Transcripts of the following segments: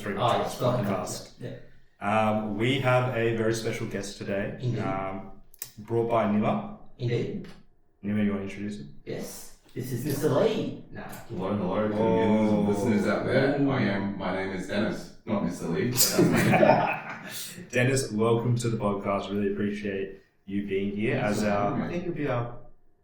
Three Machans Podcast. We have a very special guest today, brought by Nima. Indeed. Nima, you want to introduce him? Yes. This is Mr. Lee. Hello to the listeners out there. My name is Dennis, not Mr. Lee. Dennis, welcome to the podcast. Really appreciate you being here as I think you'll be our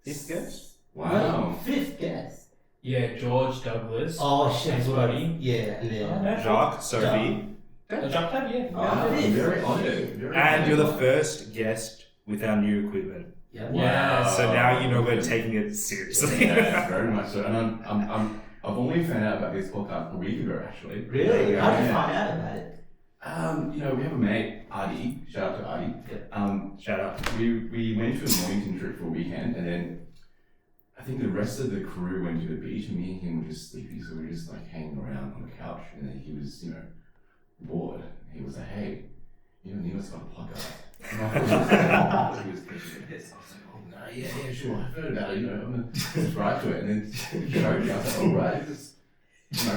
fifth guest. Wow. Fifth guest. Yeah, George, Douglas. Oh shit, everybody. Yeah, and then Jacques, Sophie. Jacques, yeah. Oh, it is. Very honoured. And you're the first guest with our new equipment. Yeah. Yeah. So now you know we're taking it seriously. Yeah, very much so. And I've only found out about this podcast a week ago, actually. Really? Yeah. How did you find out about it? We have a mate, Adi. Shout out to Adi. Shout out. We went to a Mornington trip for a weekend, and then I think the rest of the crew went to the beach, and me and him were just sleepy, so we were just like hanging around on the couch, and then he was, bored. He was like, "Hey, Nima's got a podcast." And I thought he was pitching a piss. I was like, "Oh no, yeah, sure, I've heard about it. I'm gonna subscribe to it." And then he showed me. I was like, "Oh right, it's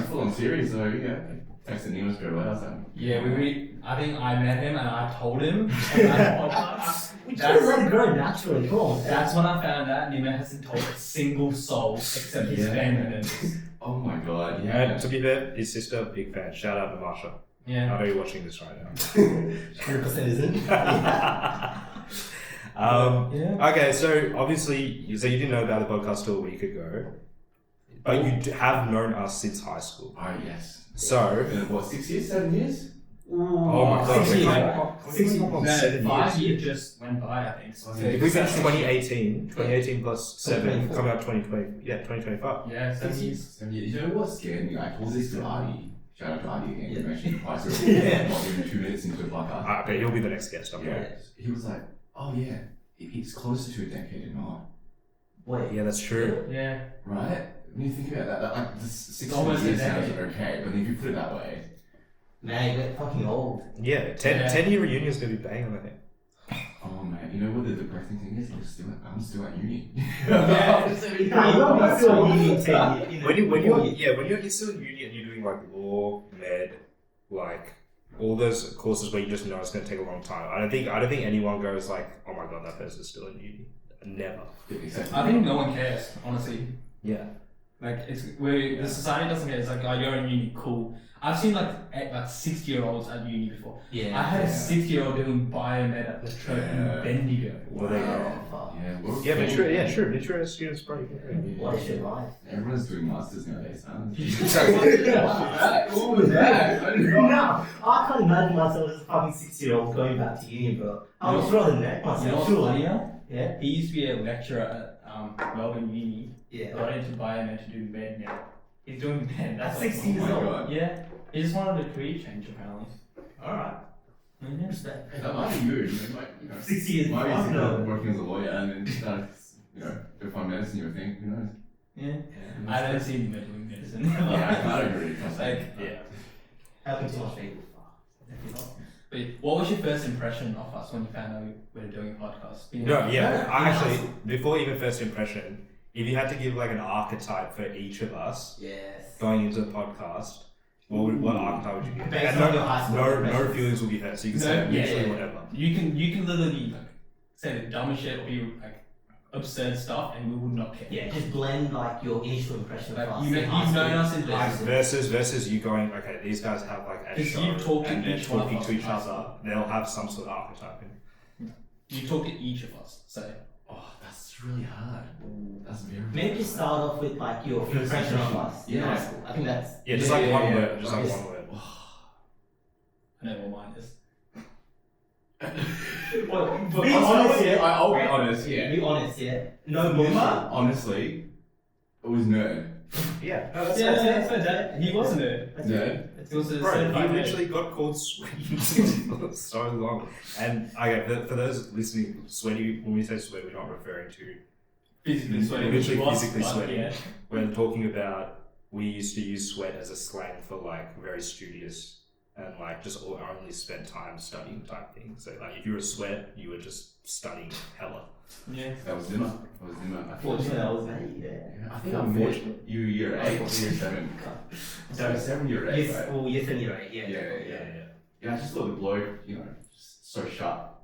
full on serious." So texted Nima straight away. I was like, Yeah, I think I met him and I told him about the podcast. We just let it grow naturally. Come on. That's when I found out Nima hasn't told a single soul except his family members. "Oh my god, yeah." And to be fair, his sister, big fan. Shout out to Marsha. Yeah. I know you're watching this right now. 100% isn't. Okay, so obviously, you didn't know about the podcast till a week ago, but you have known us since high school. Oh yes. So, What, 6 years, 7 years? oh my god, 6 years. 6 years. No, 7 5 years. years just went by, I think. So If we finished 2018 plus 7, 2024. coming out 2020, 2025. yeah, 7 years. 7 years. You know what scared me? I told this to Adi. Shout out to Adi again. You mentioned the price of not even 2 minutes into the podcast. I bet he'll be the next guest. I'm Yeah. He was like, "Oh yeah, it's closer to a decade and not." Wait. Yeah, that's true. Yeah. Right? When you think about that like the 6 Almost a years sounds decade. okay, but then if you put it that way, Man, you get fucking old. Yeah, 10-year reunion is going to be banging, I think. oh man, you know what the depressing thing is? I'm still at uni. Yeah. You're still uni 10 years. When you're still in uni and you're doing like law, med, like all those courses where you just know it's going to take a long time. I don't think anyone goes like, "Oh my god, that person's still in uni." Never. Exactly. I think no one cares, honestly. Yeah. Like, the society doesn't care. It's like, oh, you're in uni, cool. I've seen like 60-year-olds at uni before. Yeah. I had a 60-year-old doing biomed at the church in Bendigo. Well, there you go. Yeah, Sure. Literary students, bro. What is your life? Everyone's doing masters nowadays, huh? What was that? No, I can't imagine myself as a fucking 6-year-old going back to uni, bro. I would rather net You know myself. what's Surely. funny now? Yeah. He used to be a lecturer at Melbourne Uni. Yeah. Got into biomed to do med now. He's doing med. That's like, 16 years old. God. Yeah. He just wanted a career change apparently. Alright. Mm-hmm. Respect. That might be good. 6 years. Might be fuck thinking no. of working as a lawyer and then start, go find medicine, you would think, who knows? Yeah. I don't see him doing medicine. Yeah, I agree. It's like, Yeah. Helping too much people. Definitely not. but what was your first impression of us when you found out we were doing a podcast? No, yeah. I actually, before even first impression, if you had to give like an archetype for each of us Yes. going into the podcast, what archetype would you give? Based And on your high school no impressions. feelings will be hurt, so you can No, say yeah, literally yeah. whatever. You can literally like say the dumbest shit or be like absurd stuff and we would not care. Yeah, just blend like your initial impression Like, of us. you've in high known school. us in High this. school. Versus you going, okay, these guys have like a Because show you talk to and they're each one of talking us to each in high other, they'll have some sort of archetype. You talk to each of us. So Oh, that's really hard. That's very Maybe just start off with like your impression of us in Yeah. high school. I think that's Yeah, just Yeah, like yeah, one yeah. word, just like Yes. one word. I know what mine is. Be honest, yeah. I'll be honest, yeah. Be honest, yeah. No bullshit. Honestly, it was nerd. Yeah, That's that. He wasn't it. Nerd. He was a Bro, certified he nerd. literally got called sweaty for so long. And okay, for those listening, sweaty, when we say sweat, we're not referring to physically sweating. literally He was, physically but sweating. yeah. We're talking about, we used to use sweat as a slang for like very studious and like just only spend time studying type thing. So like if you were a sweat, you were just studying hella. Yeah. That was Zimmer. Fortunately, I was late, yeah. I think I met you year 8 or year 7. So 7 year 8, Yes, right? well, yes and year 8, yeah. Yeah, I just thought the bloke, just so sharp.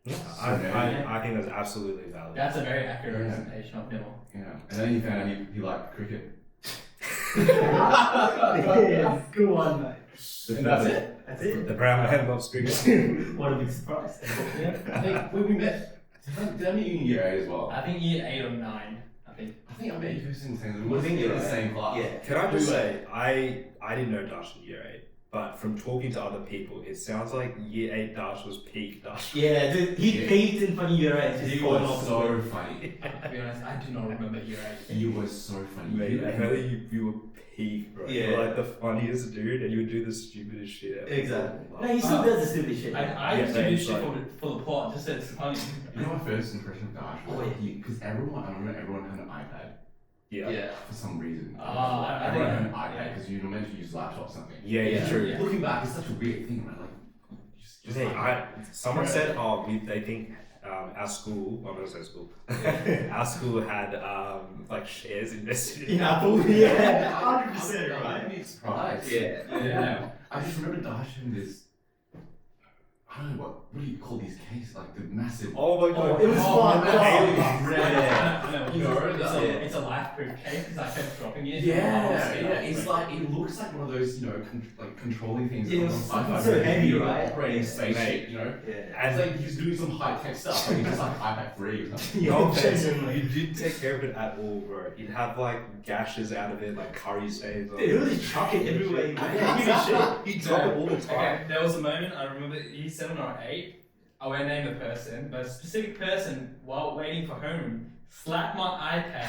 Yeah, So I think that's absolutely valid. That's a very accurate representation of Nemo. Yeah. And then he found out he liked cricket. Yeah, good one, mate. And that's it. That's it. The brown man loves cricket. What a big surprise. Yeah. I think when we met, did I meet you in year 8 as well? I think year 8 or 9. I think I met you first in the same. We were in the same class. Yeah. Can I just say, I didn't know Darshan year 8, but from talking to other people, it sounds like year 8 Darshan was peak Darshan. Yeah, dude, he peaked in funny year 8. He was so funny. to be honest, I do not remember year 8. You were so funny. Mate, I know you were peak, bro. Yeah. You were like the funniest dude, and you would do the stupidest shit ever. Exactly. No, he still does the stupid shit. I used to do shit for the plot, just so it's funny. You know my first impression of Dash? Oh, yeah. Because I remember everyone had an iPad Yeah. for some reason. I Everyone had an think- iPad because you're meant to use laptop or something. Yeah, true. Yeah. Looking back, it's such a weird thing, right? Like, just Hey, like, someone said, they think our school, I'm gonna say school, our school had like shares invested in In Apple, yeah. 100% I'd right. be surprised. Yeah. I just remember Dash in this. I don't know what do you call these cases? Like the massive. Oh my god. It was fun. Yeah. You know, It's a life-proof case because I kept dropping it. Yeah, it's like it looks like one of those, like controlling things. Yeah, on it's sci-fi so movies, heavy, right? Operating Yeah. spaceship, Yeah. And it's like he's doing some high tech stuff. Like he's just like iPad 3 or something. No Yeah, offense, genuinely. you didn't take care of it at all, bro. You'd have like gashes out of it, like curry stains. Dude, he would just chuck it everywhere. He Yeah, didn't give a shit. He'd drop it all the Okay, time. there was a moment I remember. He's 7 or 8. I won't name the person, but a specific person, while waiting for homeroom, slapped my iPad.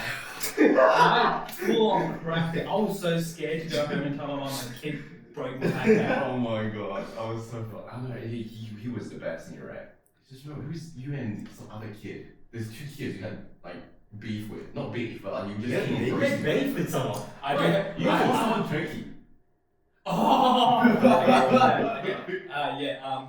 And I full on cracked it. I was so scared to go home and tell my mom my kid broke my iPad. Oh my god, I was so fun. I don't know, he was the best, and you're right. Just remember, who's you and some other kid? There's 2 kids you had like beef with. Not beef, but like you just Yeah, had You get beef with someone. I do. You called someone turkey. Oh! Yeah.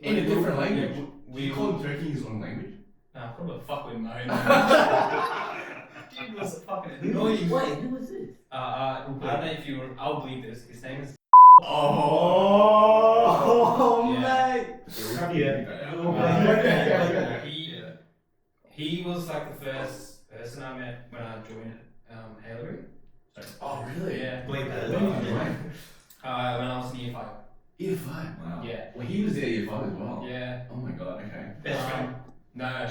In a different language. We You call him turkey in his own language? Nah, probably fuck with my own language. Dude was fucking annoying. Wait, who was this? I don't know if you. I'll believe this. His name is. Oh, Yeah. mate. Yeah. He was like the first person I met when I joined Hillary. Oh, really? Yeah. Blink that. When did you join? When I was in year 5. Year 5. Wow. Yeah. Well, he was there year 5 as well. Yeah. Oh my god, okay. Best friend. No,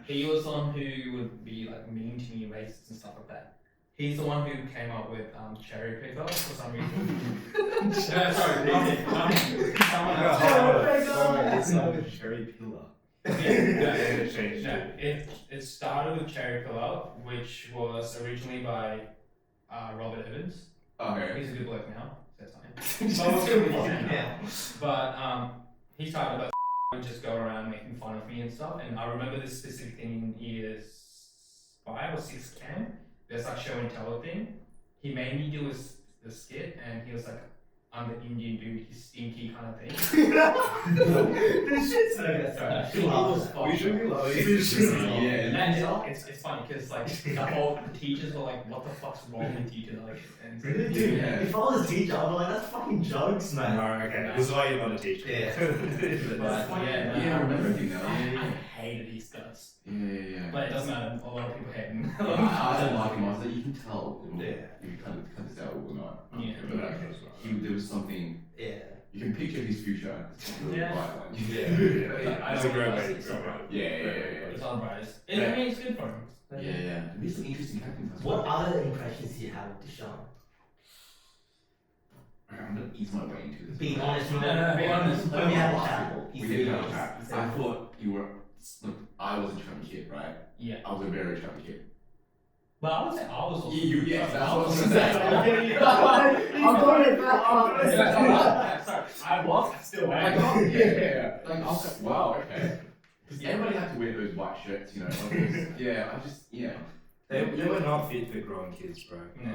he was on who would be like mean to me, racist and stuff like that. He's the one who came up with cherry picker for some reason. Sorry, someone else. It's not a cherry pillar. It started with cherry pillar, which was originally by Robert Evans. Okay. He's a good bloke now. That's fine. But we'll still be him. Yeah. But he started about would just go around making fun of me and stuff. And I remember this specific thing in years 5 or 6 camp. There's like show and tell thing. He made me do a skit, and he was like, "I'm the Indian dude, he's stinky," kind of thing. This shit's so good. Sorry. We should be laughing. Yeah. And it's funny because like the teachers were like, "What the fuck's wrong with you?" Like, and Dude, Yeah. if I was a teacher, I'd be like, that's fucking jokes, man. Alright, okay. This is why you're not a teacher. Yeah. But yeah, Yeah, I remember him now. I hated his guts. Yeah. But it doesn't matter. A lot of people hate him. I don't like him. I was like, you can tell. Yeah. You can cut this out or not. Yeah. But there was something. Yeah. You can picture his future. It's really Yeah. bright one. I It's a don't great know, way it's to all go. right. Yeah. It's all right. I mean, it's good for him. Yeah. These are interesting characters. What other impressions do you have of Darshan? I'm gonna ease my way into this. Being honest, No, be honest. When we had a chat, We he did said have a he chat. was- I thought you were. Look, I was a chubby kid, right? Yeah. I was a very chubby kid. But I would say I was also. Yes, that's what I was gonna say. I'm going it back up. Sorry, I was. I still Like, am. oh, yeah. Like, I was like, wow, okay. Because everybody had to wear those white shirts, you know. Like, yeah, I just, yeah. They were not fit for growing kids, bro. No.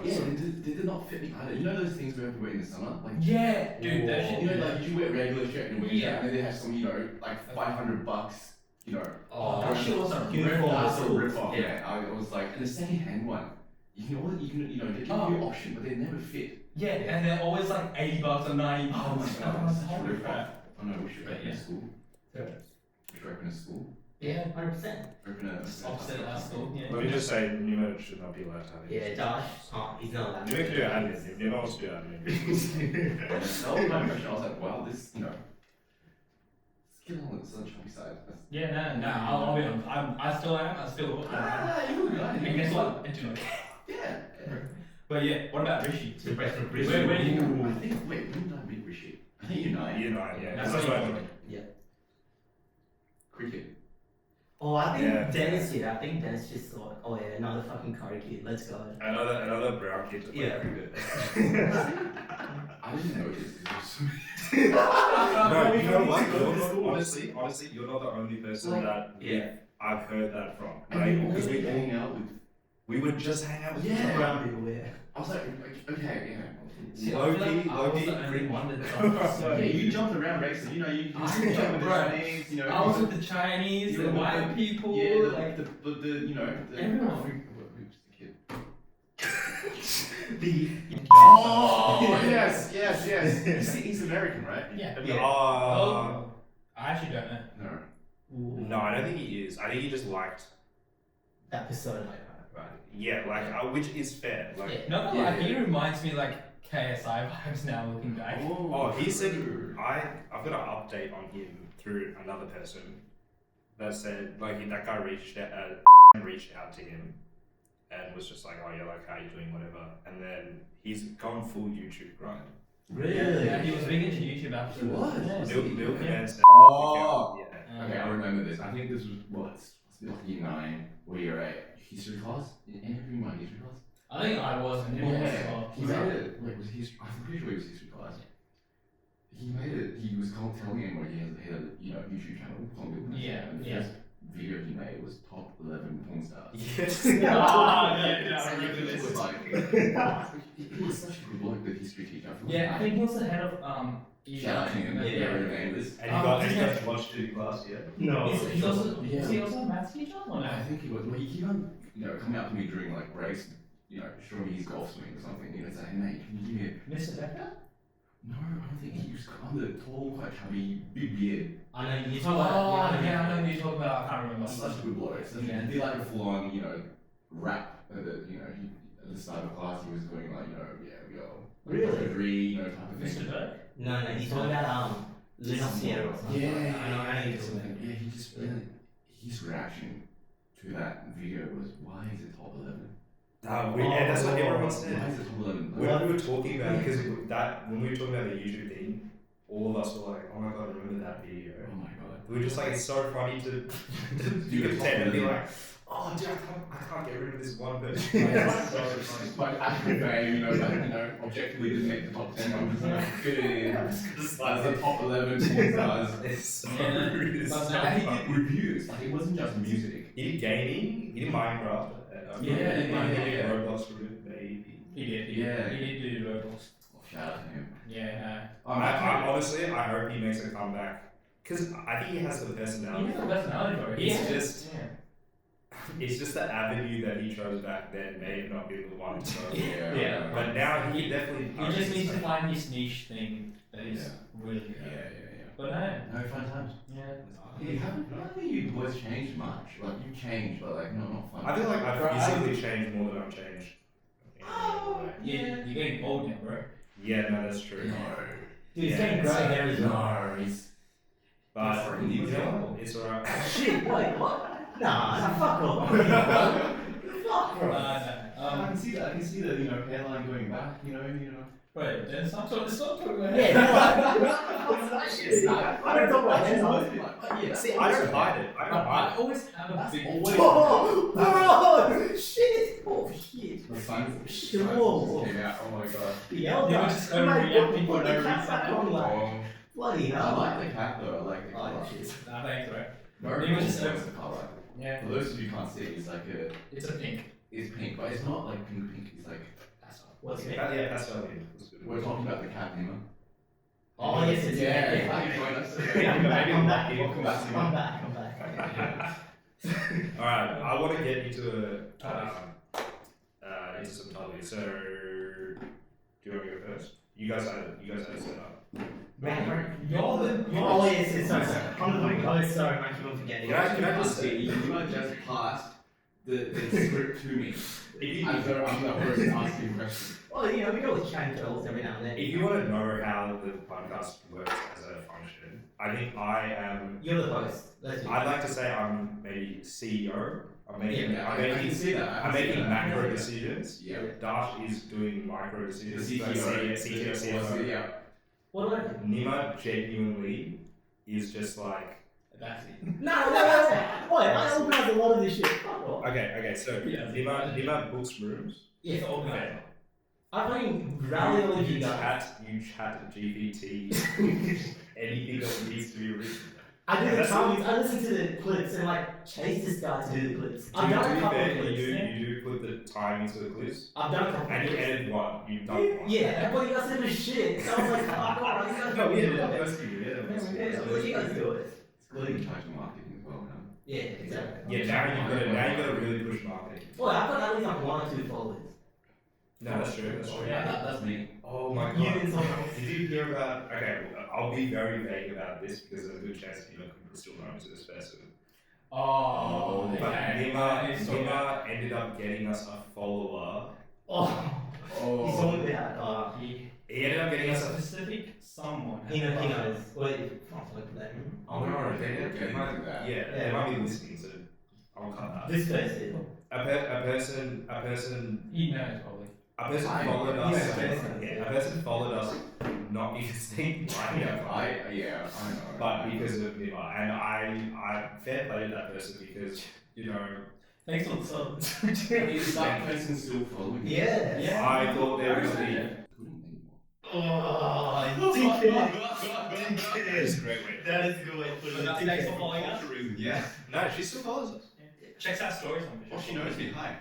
Yeah, they did not fit me either. You know those things we have to wear in the summer? Like, Yeah, dude, that shit. you know, like you wear regular shirt in the winter, Yeah. and then they have some, you know, like $500, you know. Oh, that shit was a Uniform. That's a cool. rip off. Yeah. Yeah, I was like, and the second hand one, you can, you know, they give you an option, but they never fit. Yeah, and they're always like $80 or $90. Oh my god, that's that's such a horrible. rip off. Oh no, we should open Yeah. a school. Yeah. We should open a school. Yeah. 100%. Open a. Opposite of our school. Yeah. Let me just say, Nemo should not be allowed to have it. Yeah, Josh, he's not allowed. Nemo can do admin. If Nemo wants to do admin. That was my impression. I was like, wow, this, you know, let's get on the sunshine side. That's, Yeah, no, I'll be honest. I still am. I still look. you were good. And guess what? I do not care. Yeah. But yeah, what about Rishi? The rest of Where do you go? I think, wait, when did I meet Rishi? I think you're 9. Year 9, yeah. That's That's what what I you joined. Cricket. Oh, I think Yeah. Dennis here. I think Dennis just thought, oh yeah, another fucking curry kid. Let's go. Another brown kid to play Yeah. cricket. I didn't notice because No, you know we what? need to go to You're not, school. honestly, you're not the only person Like, that yeah. I've heard that from. and Because we hang out with. we would just hang out with Yeah. Brown people, yeah. I was like, okay, yeah. See, Low I feel like key, I low was key, the only pretty- one that Yeah, you jumped around races, you know, you I- jumped with the bro, Chinese, you know. I was with the Chinese, you the were with white the- people, Yeah, like the you know, the, everyone. Who's the kid? The Oh, yes. He's American, right? Yeah. Oh. I actually don't know. No. No, I don't think he is. I think he just liked. that persona. Right. Yeah, like which is fair. Like, Yeah. Not gonna Yeah, lie, he yeah. reminds me like KSI vibes now looking back. oh, he said I've got an update on him through another person that said like that guy reached out to him and was just like, oh yeah, like how you doing, whatever. And then he's gone full YouTube grind. Really? Yeah, he was big into YouTube after. He was? Yeah. Bill Yeah. commenced. Oh. Yeah. Okay, I remember this. I think this was what? Like year 9, where you're at history class. Andrew, my history class. I think I was and he was as well. He made it. Wait, was it history? I'm pretty sure it was history class. He made it. He was telling him he had a YouTube channel called Bill Clinton, Yeah, and the yeah. first video he made was top 11 porn stars. Yes. Oh, yeah, I And remember it this. was like, he was such a good bloke, the history teacher. Yeah, I think he was the head of Shout out to him. Yeah. Yeah, remember this. And you guys watched it in class, yeah? No. He's also Yeah. is he also a maths teacher or no? I think he was. Well, he kept on, coming up to me during like breaks, showing me his golf swing or something. He's like, hey mate, can you give me Mr. Becker? No, I don't think he was kind of tall, quite chubby, big beard. I know you Oh, talk about yeah, I know who you're talking about. I can't remember. Such a good bloke. Yeah. He did like a full-on, rap. At the start of class, he was going like, yeah, we go. Really? Degree, type of Mr. thing. Beck? No, he's talking about Luna Sierra or something. Yeah, I know how you're talking about. Yeah, he just his reaction to that video was, why is it top 11? And that's what everyone Why said. is it top 11? When we were talking about because when we were talking about the YouTube thing, all of us were like, oh my god, remember that video? Oh my god. We were just like, it's so funny to Do the pretend and be top like, oh dude, I can't get rid of this one person. It's so funny. But after they, objectively didn't make the top 10, I'm just like, fit it in. As the top 11 porn stars. It's so Yeah, rude. It's but so now he funny. Reviews, like it wasn't just music. He did gaming, he did Minecraft. Yeah, he Minecraft, did yeah. Roblox for it, maybe. He did. Yeah. He did do Roblox. Shout out to him. Yeah. I honestly, I hope he makes a comeback because I think he has the He personality. has a personality for it. It's Yeah. just- It's just the avenue that he chose back then may not be the one. So. Yeah. But now he definitely. He just needs to find his niche thing that is really good. Yeah. But no. No fun times. Yeah. Yeah, I don't think you boys changed much. Like you changed, but like not fun. I feel like Bro, I've physically changed more than I've changed. Yeah. You're getting old now, bro. Yeah, no, that's true. No. Dude, he's Yeah, getting it's- grey hair as well. No, he's But That's you fucking know, it's alright. Shit, wait, what? Nah, fuck off. Fuck, bro. I can see that. I can see the hairline going back. Bro, then stop talking about Yeah, it. no, I don't talk about hair. Yeah. See, I don't hide it. I don't hide I always have a big. Oh, bro! Shit! Oh, shit. The sun Shit, whoa. came out. Oh my god. Yeah, They were just overreacting for no the cat back reason. on, like, Oh, bloody I hell. like the cat though. I like the Oh, color. shit. Nah, thanks, bro. Very They were cool. just What's the color? Yeah. For those of you who can't see, it's like a. It's a pink. It's pink, but it's not like pink. It's like. That's all. What's it? Yeah, pastel. That's good. We're talking about the cat Nemo. Oh, yes, it's Yeah. Join us. I'm back. I'm back. Welcome back. I'm back. I'm back. All right, I want to get into some topics. So, do you want to go first? You guys had it set up. Man, oh yes, it's sorry. I'm the host. Sorry, I keep on forgetting. Can I just say? You are just passed the script to me. I'm the host asking questions. Well, you know, we can always change girls every now and then. If you want to know how the podcast works as a function, I think I am. You're the host. I'd like to say I'm maybe CEO. I'm making I can see that. I'm making macro decisions. Yeah. Dash is doing micro The decisions. CTO. CTO, CFO. Yeah. What do I do? Nima genuinely is just like. That's it. No. Wait, I organize a lot of this shit. Fuck off. Okay. So Yeah. Nima books rooms. Yes, Okay. I fucking rally all of you guys. You chat GPT. Anything that needs to be written. I do the That's comments, I listen to the clips and like chase this guy to do the clips. To I've be done a couple of fair, clips. you do put the time into the clips. I've done a couple of And you clips. edit one. You've done one. Yeah, but you guys said it was shit. So I was like, fuck off, you guys No, do yeah, it. that's you. Yeah, that's you. Yeah, so you guys do it. It's good in charge of marketing as well, man. Yeah, exactly. Yeah, now you gotta really push marketing. Well, I've got at least like 1 or 2 followers. No, that's true. That's true. Yeah. That's me. Oh my You god. and someone else. Did you hear about? Okay, I'll be very vague about this because there's a good chance you could still know to this person. Oh, But okay. Nima ended up getting us a follower. Oh, he's on that. He ended up getting us a. specific someone. He knows. Wait, I'll put that in. Oh no, They might do that. Yeah, they might be listening, so I'll cut that. This person. A person He knows probably. followed us. Yeah, A person followed us not because they liked our I know. but because of Nima, and I fair play to that person because Thanks for the sub. Is that person still following? Yeah. Yeah. I thought they would be. Couldn't anymore. Oh, dickhead. It's a great way. That is a good way to put it. But thanks for following us. Yeah. No, she still follows us. Checks out stories on Oh, she knows me. Hi.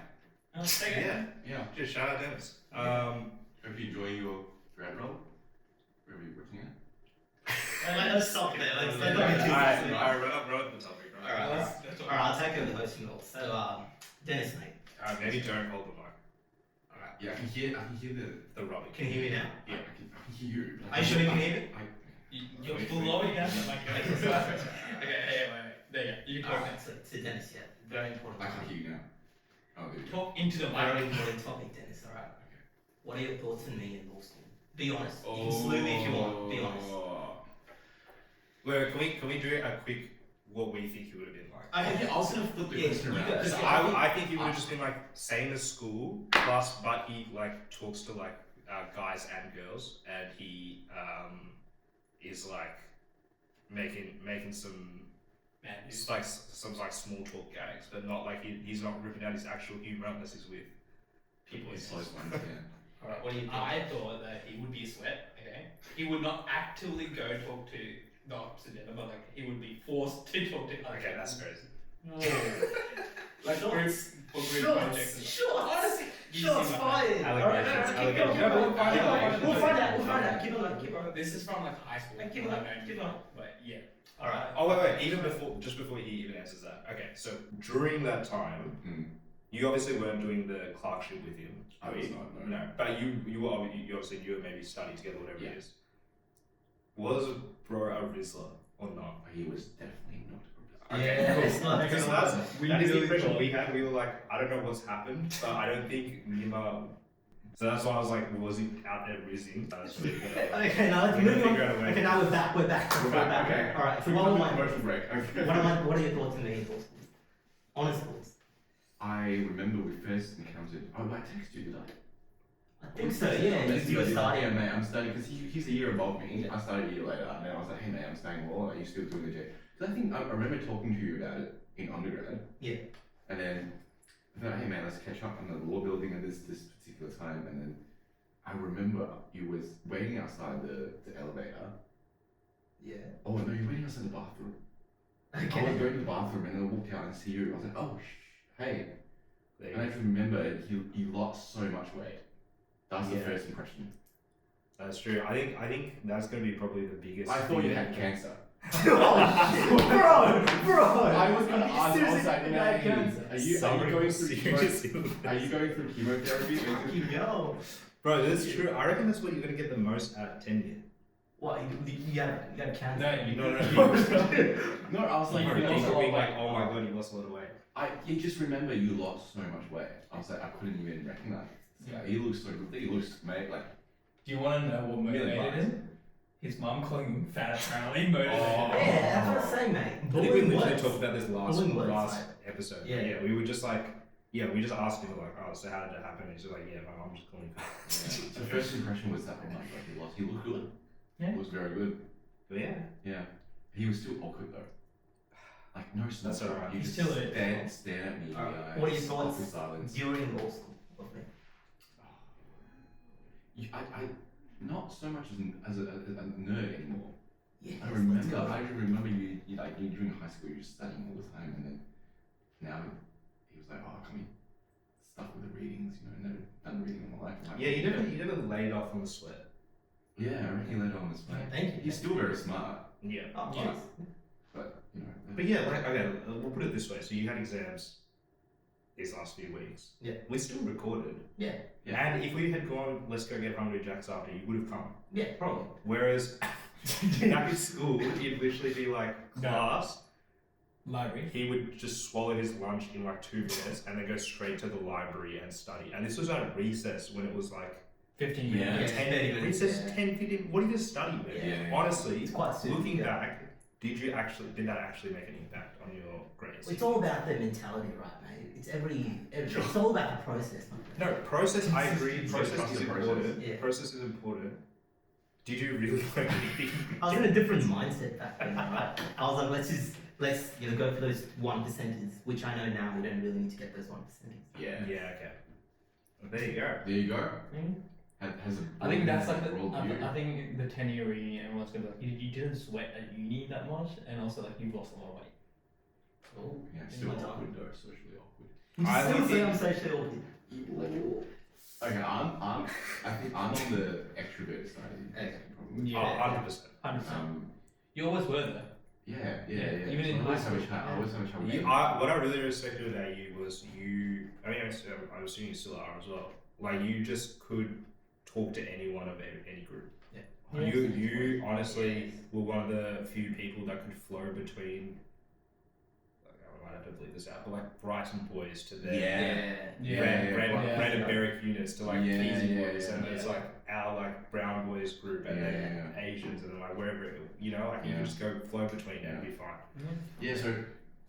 Take it. Yeah, Yeah. just shout out Dennis. Hope you enjoy your grad roll. Where are you working at? Let's stop there. Let's Alright, run the topic. Right? Alright, I'll take over the hosting role. So, Dennis, mate. Maybe don't hold the mic. Alright. Yeah, I can hear The rubbing. Can you hear me now? I can hear you. Are you sure you can hear me? You're blowing down the mic. Okay, wait. There you go. You can talk. Alright, so to Dennis, yeah. Very important I can topic. hear you now. Oh, there you go. Talk into the Very mic. important topic, Dennis, alright? What are your thoughts on me in law school? Be honest. You can slew me if you want. Be honest. Wait, can we do a quick what we think you would have been like? I was gonna flip the Yeah, question you around. got- Because I think he would have just been like same as school, plus but he like talks to like guys and girls, and he is like making some Man, it's like some like small talk gags, but not like he's not ripping out his actual humor unless he's with people. It's close ones, yeah. Alright, what do you think? I thought that he would be a sweat, okay? He would not actively go talk to the opposite gender, but like he would be forced to talk to other Okay, that's crazy. like groups for group projects and stuff. Shots! You Shots see my- fired! Allegations, Alright, keep going, allegations. We'll find out. Keep on. This is from like high school. Keep when I on, know keep him, on. But yeah. Alright. Oh wait, even before he even answers that. Okay, so during that time, Hmm. you obviously weren't doing the clerkship with him. I were was you? not, no. No, but you obviously you were maybe studying together, whatever Yeah. it is. Was bro a Rizzler or not? He was definitely not. Okay, Yeah, cool. it's not- Because it's that is the impression we had. We were like, I don't know what's happened, but I don't think Nima. So that's why I was like, was he out there rizzing? So we gotta- Okay, now let's we move gotta on. figure out a way. Okay, now we're back. We're back. Okay. Alright, So what we are have a my commercial break. Okay. what are your thoughts on me in law school? Honest thoughts. I remember we first encountered. Oh, I texted you, did I? I think so, yeah. You were Yeah, starting. mate, I'm studying because he's a year above me. I started a year later, and then I was like, hey, mate, I'm studying law. Are you still doing the J? Because I think I remember talking to you about it in undergrad. Yeah. And then I thought, hey, man, let's catch up on the law building at this particular time. And then I remember you was waiting outside the elevator. Yeah. Oh no, you're waiting outside the bathroom. I was going to the bathroom and I walked out and see you. I was like, oh, hey. There And I you just remember you lost so much weight. That's the first impression. That's true. I think that's going to be probably the biggest. I thought you had cancer. Oh, shit, bro. I was going to ask. I was like, Seriously, cancer. are you going through are you going through chemotherapy? Fucking yo. Bro, that's true. I reckon that's what you're going to get the most at tenure. What, you got cancer? No. No, I was like, Like, you lost a lot of being like, weight. oh my god, you lost a lot of weight. You just remember you lost so much weight. I was like, I couldn't even recognize it. Yeah, he looks so good. He looks, mate, like. Do you want to know what motivated him? His mum calling him fat apparently motivated him. Yeah, that's what I'm saying, mate. I think we Bullying literally works. talked about this Bullying works, last like- episode. Yeah. We were just like, we just asked him like, oh, so how did it happen? And he's just like, my mom just called me fat. The first impression was that, oh my god, he lost. He looked good. Yeah. He was very good. But yeah. Yeah. He was still awkward though. Like, no small That's alright. You He just still is. stare at me in the eyes. What are your thoughts awkward silence. during law school? Okay. I not so much as a nerd anymore. Yes, I let's go. remember you like you during high school you were just studying all the time, and then now he was like, oh, come here, stuck with the readings, never done reading in my life. I'm like, Yeah, you never laid off on the sweat. Yeah, I reckon he laid on this way. Thank you. He's still very smart, Yeah. Oh, Yeah. cheers. but But yeah, like, okay, we'll put it this way. So you had exams these last few weeks. Yeah. We still recorded. Yeah. Yeah. And if we had gone, let's go get Hungry Jacks after, you would have come. Yeah, probably. Whereas back in school, you'd literally be like, class, Library. he would just swallow his lunch in like 2 minutes and then go straight to the library and study. And this was at recess when it was like 15 Yeah. minutes. 10 30 minutes. minutes, Recess yeah. 10, 15. What do you just study, man? Yeah. Honestly, It's quite soon. looking yeah. back, did that actually make an impact on your grades? It's all about the mentality, right, mate? It's all about the process, mate. No, process, I agree. It's Process just is the process. important. Yeah. Process is important. Did you really learn anything? I was in a different mindset back then, right? I was like, let's go for those 1%ers, which I know now we don't really need to get those 1%ers. Yeah. Yeah, okay. Well, there you go. There you go. Mm. Has a I think that's like world I view. think the 10-year reunion, everyone's gonna be like, you didn't sweat at uni that much, and also like you've lost a lot of weight. Oh, Yeah, in still my time. awkward though, socially awkward. I Still think say it- I'm socially awkward. Okay, I think I'm on the extrovert side of the Okay. probably. Oh, 100%. 100%. You always were though. Yeah. Even in I always high have a school. chat. I always have a chat with What I really respected about you was I assume you still are as well. Like, you just could talk to anyone of any group. Yeah. You honestly were one of the few people that could flow between, like, I might have to bleep this out, but like Brighton boys to their random barrack units to like Yeah, Easy yeah, boys, yeah, and yeah. it's like our like brown boys group, and then Asians, and then like wherever you can just go flow between and it'll be fine. Yeah, so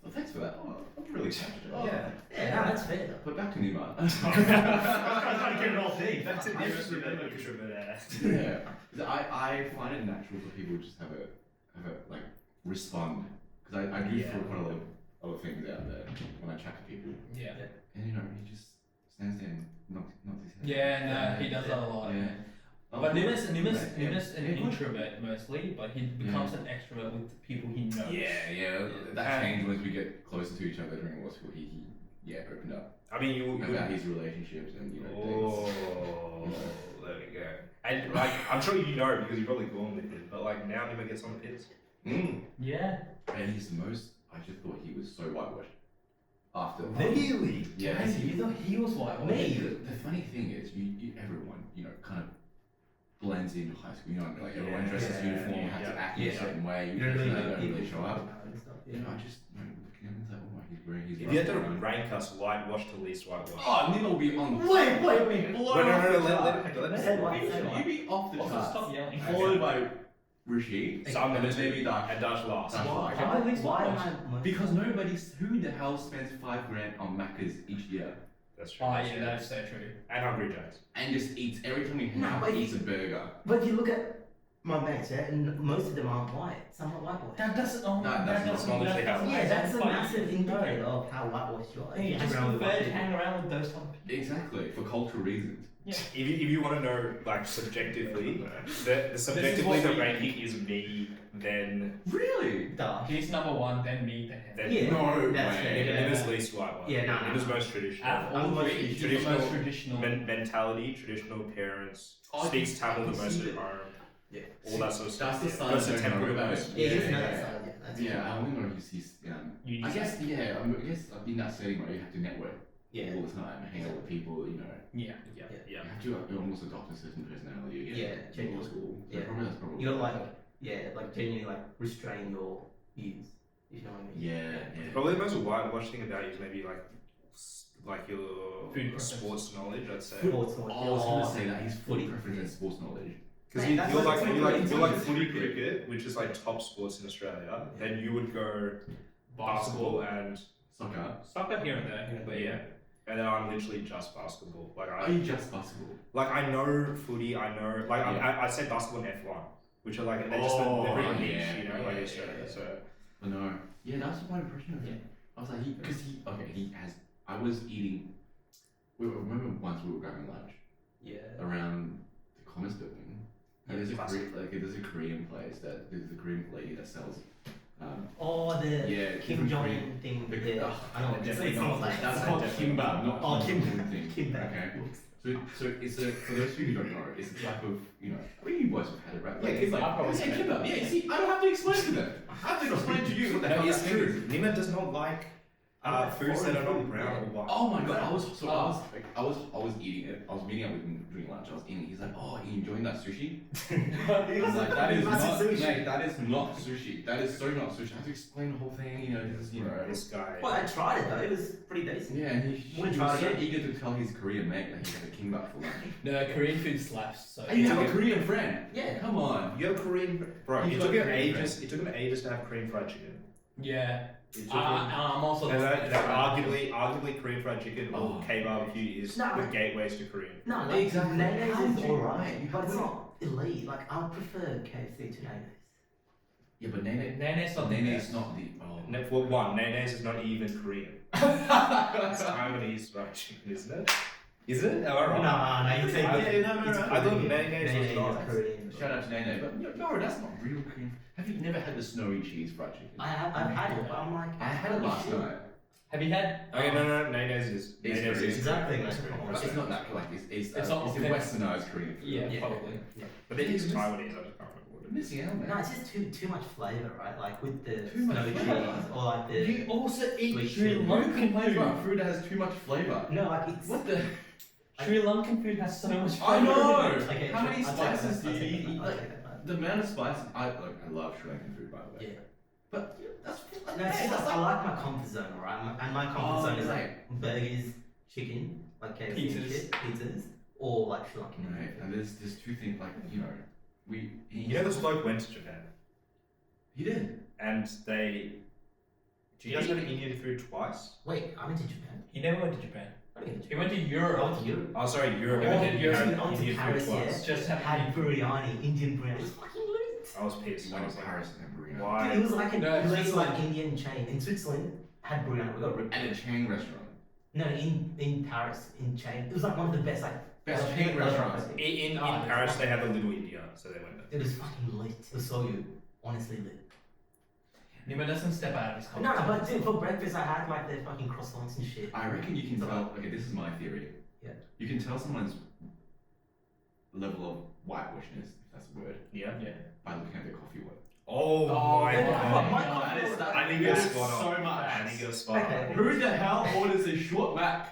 well, thanks for that. Oh, I'm really excited. Yeah, no, that's fair though. But back to Nima. I was trying to get it all deep. That's it. I Just just remember remember. introvert ass. Yeah, I find it natural for people to just have a like respond because I do throw quite a lot of other things out there when I chat to people, Yeah. and he just stands there and knocks his head. Yeah, no, he does that a lot. Yeah. But Nima's an Yeah. introvert mostly, but he becomes an extrovert with the people he knows. Yeah, that changed once we get closer to each other during law school. He opened up I mean, you about his relationships and dates. Oh, there we go. And like, I'm sure you know because you've probably gone with it, but like now Nima gets on the piss. Yeah. And he's the most. I just thought he was so whitewashed. After Really? Yeah. Guys, you thought he was white. Me? The funny thing is, everyone kind of blends into high school. Like everyone dresses uniform, have to act in a certain way. You don't really show up. I just looking at him and like, oh, he's wearing his. If you had to rank us whitewash to least whitewash. Oh, Nima will be on. Wait, blown no, off the let chart. let You be off the Also, chart. stop yelling. Followed by Rashid. So I'm and gonna then maybe Dash. And Dash last. Dash last. Why am I? Because who the hell spends $5,000 on Macca's each year That's true. Oh yeah, that's so true. And Hungry Jacks. and just eats every time he No, but eats a burger? But you look at my mates, yeah, and most of them aren't white. Some are whitewashed. That doesn't. That's not literally how it Yeah, that's a but massive you- indicator of how whitewashed you are. You just Hang around with prefer white to hang around with those type of people. Exactly, for cultural reasons. If you want to know, like, subjectively, the subjectively what the we ranking is me, then Really? Duh. He's number one, then me, then him. then Yeah, No that's way. fair. Nina's least white one. Yeah, no. Nina's most traditional. Out of all three, he's the Traditional- most traditional. Mentality, traditional parents, Oh, speaks Tamil the I can most see at that. home. Yeah. All that sort of stuff. That's the Goes to side I temple don't the know about most. it. Yeah, you Yeah, know yeah, that yeah. side. Yeah, that's Yeah, I cool. only know he's You I just- guess I guess in that setting where you have to network Yeah. all the time, hang out with people, you know. Yeah. Yeah, You yeah. have to almost adopt a certain personality again. Yeah, in law genuinely. school. So Yeah. that's probably You gotta like genuinely like restrain your views. If you know what I mean. Yeah. Probably the most whitewash thing about you is maybe like your Food preference. sports knowledge, I'd say. Sports knowledge. I was gonna say that his Footy. footy preference and sports knowledge. Because Mate, that's you're what- like that's footy cricket, which is like top sports in Australia. Then you would go basketball and Soccer. Here and there. but yeah. And then I'm literally just basketball. Like Are you just basketball? I know footy. I know like Yeah. I say basketball and F1, which are like they're Oh, very niche, yeah, you know, yeah, like yeah, Australia. yeah. So I know. Yeah, that's my impression of him. I was like, he has. I was eating. I remember once we were grabbing lunch Yeah. around the Commerce building, and there's a classic. there's a Korean place there's a Korean lady that sells. Oh, the Yeah, Kim Jong Korean. Un thing. The- Yeah. oh, I know. definitely It's not. like That's That's called definitely kimbap, not Oh, Kim Kim- Jong Un thing. Kimbap. Okay. So it's a for those who don't know, it's a type of I mean you boys have had it right. Like, Yeah, it's kimbap. like probably yeah, said kimbap. Yeah, see, I don't have to explain to them. I have to explain to you what the hell it's that true. is. Nima does not like foods that are not brown or white. Oh my god, I was eating it. I was meeting up with him during lunch. I was eating. He's like, "Oh, are you enjoying that sushi?" I was like, "That is That's not, sushi. mate. That is not sushi. That is so not sushi." I have to explain the whole thing. This is This guy. Well, I tried it though. It was pretty decent. Yeah, and he Wanna was try it so again? eager to tell his Korean mate that he had a kimbap for lunch. No, Korean food slaps. So And you have a Korean friend. Yeah. Come on. You have Korean, bro. He's It got took him Korean ages. It took him ages to have Korean fried chicken. yeah. It took him. I'm also. And arguably Korean fried chicken or Oh. K barbecue is No. the gateways to Korean. No, like Exactly. How Nene's do is you- alright, how but it's do you- not elite. Like I prefer KFC to Nene's. Yeah, but Nene. Nene's not the Nene best. is not the. Oh. No, for one, Nene's is not even Korean. It's Taiwanese fried chicken, isn't it? Is it? Am I wrong? No, you take I- it. no, It's no. I thought Korean. Nene's was Nene's not. is Korean. Shout out to Nene, but no, that's not real Korean. Have you never had the snowy cheese fried chicken? I've had it, but I'm like. I had it last night. Have you had? Okay, no, Nene's is. It's Nene's Korean. is Exactly, Korean. like- It's not that like it's It's not it's a authentic. westernized Korean food. Yeah, Yeah. probably. But they use Taiwanese, I just can't remember what it is. Missing out, man. No, it's just too much flavour, right? Like with the Too much snowy flavour. cheese or like the You also eat Sweet Sri chili. Lankan complains about food that has too much flavor. no, like it's What the? Sri Lankan food has so much. I know. Okay, How many I'll take spices that, do you eat? I'll take that. The amount of spices. I love Sri Lankan food, by the way. Yeah. But that's No, it's just, I like my comfort zone, alright? And my comfort zone is right. like burgers, chicken, like KFC and Pizzas. shit, pizzas, or like Sri Lankan. Right, and there's two things like You know, this bloke went to Japan, He did. and they. Do you guys go to Indian food twice? Wait, I went to Japan. He never went to Japan. I didn't go to He went to I Europe. went to Europe. Oh, sorry, Europe. Oh, and then Europe. had I went to Indian Paris, food twice. Just Had had biryani, Indian biryani. It was fucking lit. I was pissed. He I went was to like, Paris and then Marina. why? Dude, it was like an No, it's elite just like like- Indian chain. In Switzerland, had biryani. We got ripped. At a chain restaurant. No, in Paris, in chain. It was like one of the best Best like, chain restaurants. In Oh, it's Paris, fucking- they have a little India, so they went there. It was fucking lit. It was so good. Honestly lit. Nima doesn't step out of his No, comfort no, zone. but dude, for breakfast I had like the fucking croissants and shit. I reckon you can tell. Okay, this is my theory. Yeah. You can tell someone's level of whitewashness, if that's a word, Yeah. Yeah. by looking at their coffee order. Oh, my yeah, god. my that is that. I think that you're is spot on. so much. I think you're spot Okay. on. Who the hell orders a short mac?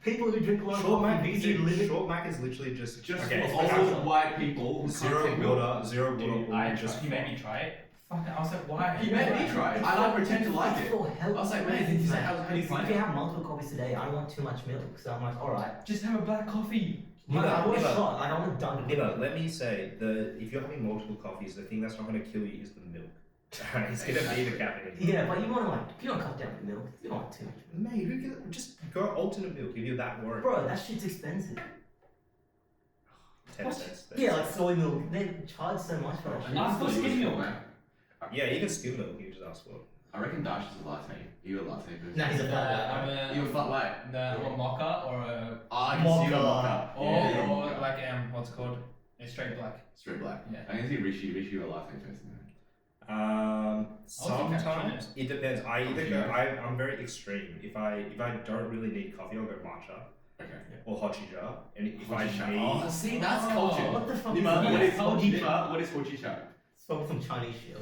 People who drink a lot of Short coffee, Mac, busy living. Short Mac is literally just Just okay. for old white people who Zero can't take milk. water, zero Dude, water. I just he made me try it. Fuck it. I was like, why? He made me try it. I pretend to like it. For health I was like, man, he's like, how do you if find you it? have multiple coffees today, I don't want too much milk. So I'm like, alright. Just have a black coffee. Like, I want a Niva. shot. Like, I want a dunk. Niva, let me say, if you're having multiple coffees, the thing that's not going to kill you is the milk. It's going to be the caffeine. Yeah, but you want to like, you don't cut down the milk. You don't want too much milk. Mate, who can, just go alternate milk if you're that worried. Bro, that shit's expensive. 10 cents. Then. Yeah, like soy milk. They charge so much for that shit. I thought skim milk. Yeah, even skim milk. You just ask for. I reckon Dash is a latte. You a latte person? Nah, he's a flat white. I'm You a flat white? No, I'm a mocha or a I can see you a mocha. or Yeah. like what's it called? A straight black. Straight black. Yeah. I can see Rishi a latte person. Sometimes it depends. I either go. I'm very extreme. If I don't really need coffee, I'll go matcha Okay. or hojicha. And if I Hojicha. need, Oh, see, that's culture. What the fuck You is know, that? what is Hojicha? hojicha? What is hojicha? It's probably some Chinese shit. Oh,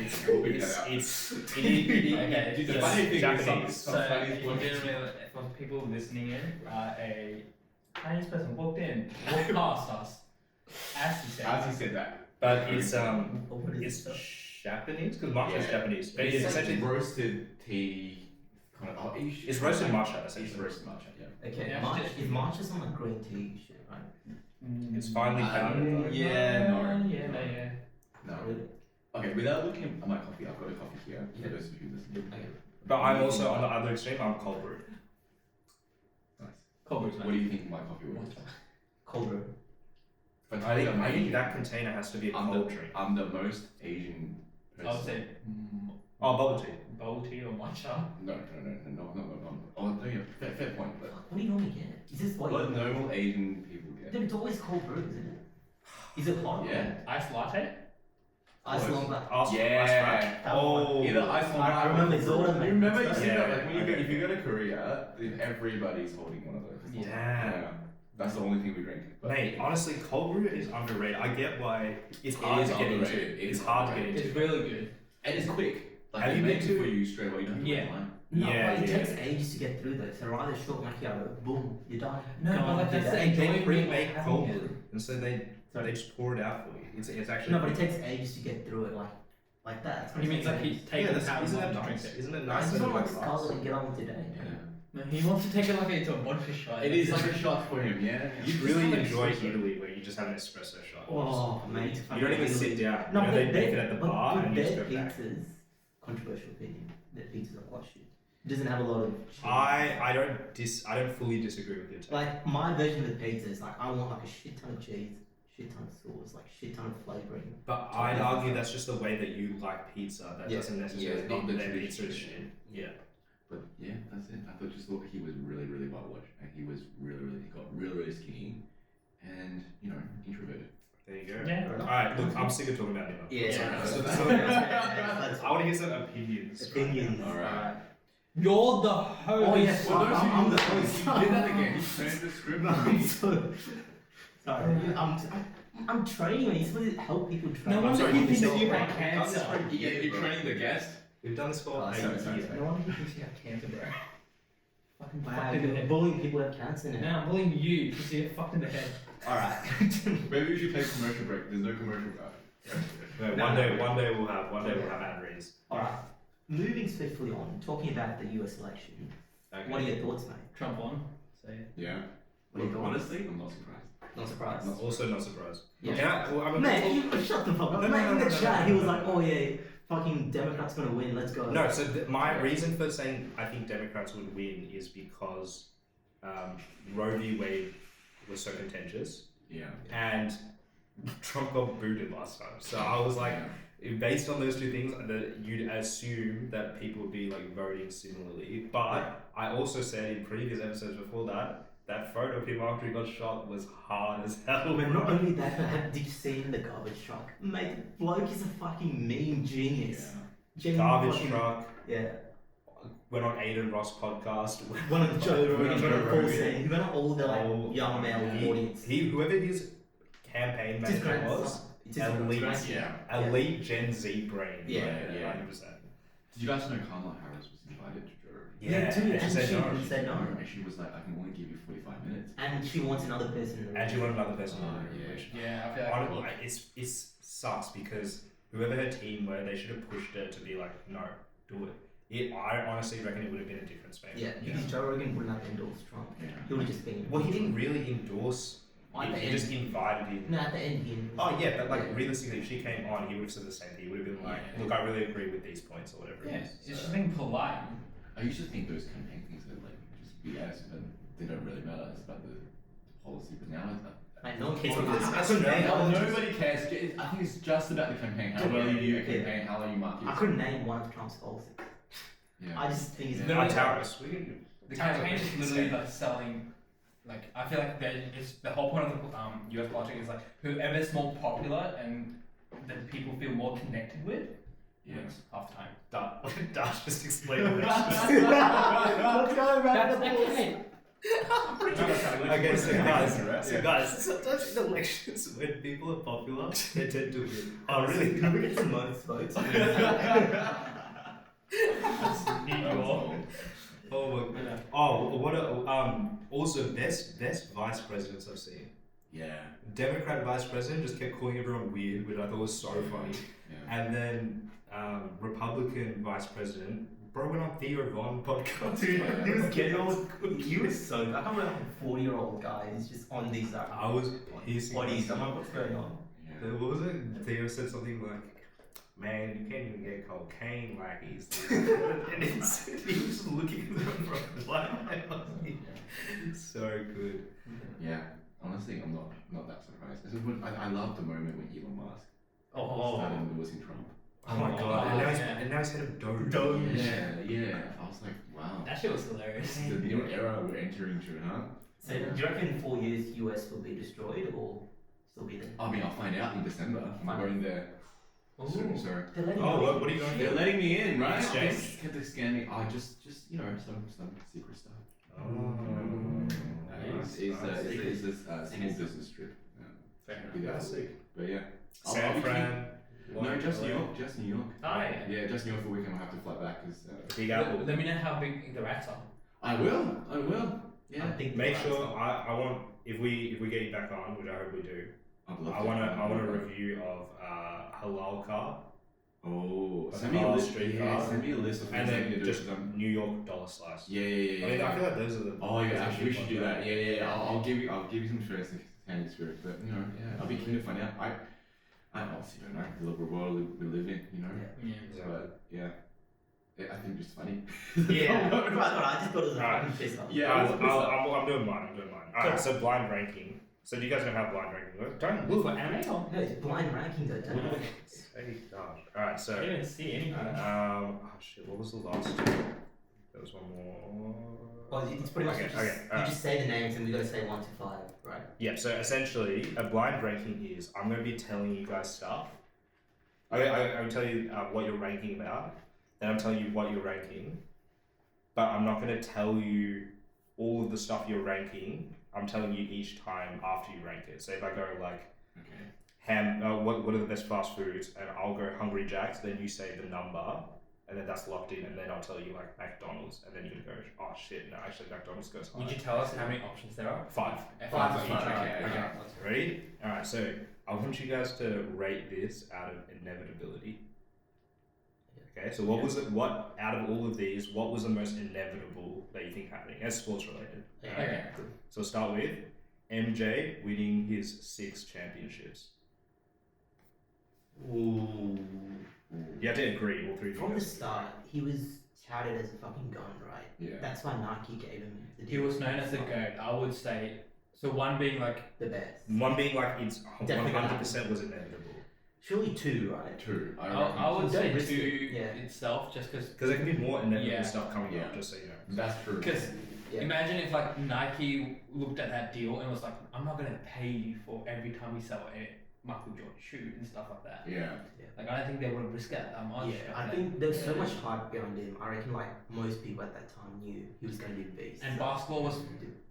it's Okay, The so funny thing is Japanese. So if you didn't really, for people listening in, a Chinese person walked past us, as he said. As he said that. But it's What is it's it? Japanese because matcha is Yeah. Japanese. But it's It's essentially roasted tea. Kind of. it's roasted matcha It's essentially. roasted matcha. Yeah. Okay, Yeah, matcha, just- is matcha some like green tea shit, right? It's finely powdered. Yeah, no. Yeah. No. Really? Okay, without looking at my coffee, I've got a coffee here. For those of you listening. Okay. But I'm also on the other extreme. I'm cold brew. Nice. Cold brew's What do you think my coffee was? Cold brew. I think that container has to be a I'm cold the, drink. I'm the most Asian person. I would say Oh, bubble tea. bubble tea or matcha. No. Oh, no, yeah, fair point. But Fuck, what do you normally get? Is this what what you normal Asian people get? Dude, it's always cold brew, isn't it? Is it hot? Yeah. Iced latte. Ice long black. Ice Yeah. frappe. Oh, Either ice or I remember Zorda, man. You remember you Yeah, see that like yeah, when you okay. go, if you go to Korea, then everybody's holding one of those. Yeah. That's the only thing we drink. But mate. Honestly, cold brew is underrated. I get why it's hard is to get into. underrated. It It's is hard to get underrated. into. It's really good. and it's quick. Like Have they you make been it to- for you straight away. You don't have to Yeah. wait in line. No, Yeah, but it yeah. takes ages to get through though. So rather short macchiato, boom, you're done. No, Go but on, like do that's that. the They enjoyment pre-make of cold having it. brew, and so they just pour it out for you. It's actually No, but it takes ages to get through it, like that. It's He means like he's taking yeah, the time isn't to that drink nice? it. Isn't it I nice? just that want it to like skull lasts? and get on with today. Yeah. No, he wants to take it like into a vodka shot. It is like a shot for him. Yeah. You really enjoy Italy where you just have an espresso shot. Oh, mate. You don't even sit down. No, you know, they but make it at the bar and you just their go back. pizzas, controversial opinion, their pizzas are quite shit. It doesn't have a lot of cheese. I don't fully disagree with your take. Like, my version of the pizza is like, I want like a shit ton of cheese, shit ton of sauce, like shit ton of flavouring. But I'd argue that's just the way that you like pizza. That Yeah. doesn't necessarily Yeah, not mean the that pizza is tradition. shit. Yeah. But yeah, that's it. I just thought he was really whitewashed, and he was he got really skinny, and introverted. There you go. Yeah. Alright, look, I'm sick of talking about him. Yeah. I want to hear some opinions. Opinions. Alright. You're the host. Oh, yes. Well, those I'm the who host. did that again. He turned the script No, on I'm me. so sorry. I'm training when you're supposed to help people train. No I'm wonder sorry, he you thinks said you you have have cancer. You're training the guest. We've done this for Oh, 8 sorry, years. sorry. No wonder he thinks you have cancer, bro. Fucking Wow, fucked in the you're head. bullying people who have cancer now. No, I'm bullying you because you're fucked in the head. Alright. Maybe we should take commercial break. There's no commercial break. No, No, one day we'll have ad reads. Alright. Moving swiftly on, talking about the US election. What are your thoughts, mate? Trump won. Say Yeah. What are your thoughts? Honestly, I'm not surprised. Not surprised. Also not surprised. Yeah. Can I, well, I'm Man, you shut the fuck up. No, no, Mate, no, in no, the no, chat, no, he no, was no. like, oh yeah, fucking Democrats gonna win, let's go. No, so my reason for saying I think Democrats would win is because Roe v. Wade was so contentious Yeah. and Trump got booted last time. So I was like, based on those two things, that you'd assume that people would be like voting similarly. But I also said in previous episodes before that photo of him after he got shot was hard as hell. But not only that, but did you see in the garbage truck? Mate, the bloke is a fucking meme genius. Genuine Garbage fucking- truck. Yeah. Went on Aiden Ross podcast. One of Joe Rogan, Went on one Joe of Paul Rogan. Singh, he went on all the like Oh, young male He, audience. whoever his campaign It's his manager was, grandson. It's his elite. grandson. Yeah. elite Gen Z brain. Yeah, yeah. 100%. Did you guys know Kamala Harris was invited to Joe? Yeah, too, and and she said she- no. She said no. And she was like, I can only give you 45 minutes. And she wants another person in the And she wanted another person. Oh, in the yeah. rotation. Yeah, I feel like Honestly, it's sucks because whoever her team were, they should have pushed her to be like, no, do it. I honestly reckon it would have been a different space. Yeah, because Joe Rogan wouldn't have endorsed Trump. Yeah. He would have just been. Well, he didn't really endorse. At the He end. just invited him. No, at the end he. Oh yeah, but like Yeah. realistically, if she came on, he would have said the same thing. He would have been like, Yeah. "Look, I really agree with these points or whatever." yeah, it it's is. just being polite. I used to think those campaign things are like just BS, but they don't really matter. It's about the policy. But now Like, no one cares Well, about that's this. a name. Nobody cares. I think it's just about the campaign. How well you do your campaign, how well you market. I couldn't name one of Trump's policies. Yeah. I just think it's Yeah. Literally- Tariffs. We can. The campaign is literally like selling. Like I feel like the whole point of the US politics is like whoever's more popular and that people feel more connected with wins half the time. Dash just explained this. Let's go back to the polls. Okay, so guys, sometimes in elections when people are popular, they tend to win. Oh, really? Can we get some most votes? New York. Oh my god. Oh, what a also best vice presidents I've seen. Yeah. Democrat vice president just kept calling everyone weird, which I thought was so funny. Yeah. And then Republican vice president, bro, went on Theo Von podcast. Dude, he was getting all. He was so. I can't remember a 40-year-old guy is just on these. I was pissing. Bodies. I'm like, what's going on? Yeah. What was it? Theo said something like, "Man, you can't even get cocaine like he's." And he was just looking at them from like, so good. Yeah. Honestly, I'm not that surprised. This is when I love the moment when Elon Musk started endorsing Trump. Oh my god! Oh, And now he's head of Doge. Yeah. I was like, wow. That shit was hilarious. It's the new era we're entering to, huh? So, do you reckon in 4 years US will be destroyed or still be there? I mean, I'll find out in December. I'm going there soon, so. They're letting Oh, you in. what are you going They're for? letting me in, right? Exchange. Get the scanning. I just some secret stuff. It's a small business trip. Be there That's for a week. But yeah. San Fran. No, just New York. Just New York. Oh, yeah. Yeah, just New York for a week, and we'll have to fly back because. Big Apple. Let me know how big the rats are. I will. Yeah. I think Make that's sure all. I want if we get you back on, which I hope we do. I'd love I want a review of halal car Oh, Like send me a Carl list. Street Yeah, car. send me a list of and things I need then to do. just New York dollar slice. Yeah. I mean, I feel like those are the. Oh yeah, those are actually we good should ones, do right? that. Yeah. I'll give you some first-hand experience, but I'll be keen to find out. I honestly don't know the liberal world we live in, Yeah. But I think it's funny. Yeah, I just thought it was a Alright. fucking piss off. Yeah, I'm doing mine. Alright, so blind ranking. So do you guys know how blind ranking works? Don't For look. anime or? No, it's blind rankings. I don't know. Hey, gosh. Alright, I so didn't even see anything. oh shit, what was the last two? There was one more. Well, it's pretty much Okay, just, okay, you alright. just say the names and we gotta say 1 to 5, right? Yeah, so essentially, a blind ranking is I'm going to be telling you guys stuff. I'm telling you what you're ranking about, then I'm telling you what you're ranking, but I'm not going to tell you all of the stuff you're ranking. I'm telling you each time after you rank it. So if I go like, what are the best fast foods, and I'll go Hungry Jack's, then you say the number, and then that's locked in, and then I'll tell you like McDonald's, and then you can go, oh shit, no, actually McDonald's goes higher. Would you tell us how many options there are? 5. Five for is each. fine, okay. Ready? Alright, so I want you guys to rate this out of inevitability. Okay, so what out of all of these, what was the most inevitable that you think happening? As sports related. Okay. So we'll start with MJ winning his 6 championships. Ooh. You have to agree, all 3 of you From the guys. start, he was touted as a fucking gun, right? Yeah. That's why Nike gave him the He was known as the GOAT. I would say. So one being like the best. One being like it's Definitely 100% was inevitable. Surely 2, right? 2. I would Don't say risk 2 it, yeah. itself, just because. Because there can be more inevitable Yeah. stuff coming up, Yeah. just so you know. That's true. Because Yeah. imagine if like Nike looked at that deal and was like, I'm not gonna pay you for every time we sell a Michael Jordan shoe and stuff like that. Yeah. Like I don't think they would have risked it that much. Yeah, I think there was so much hype behind him. I reckon like most people at that time knew he was going to be the beast. And basketball was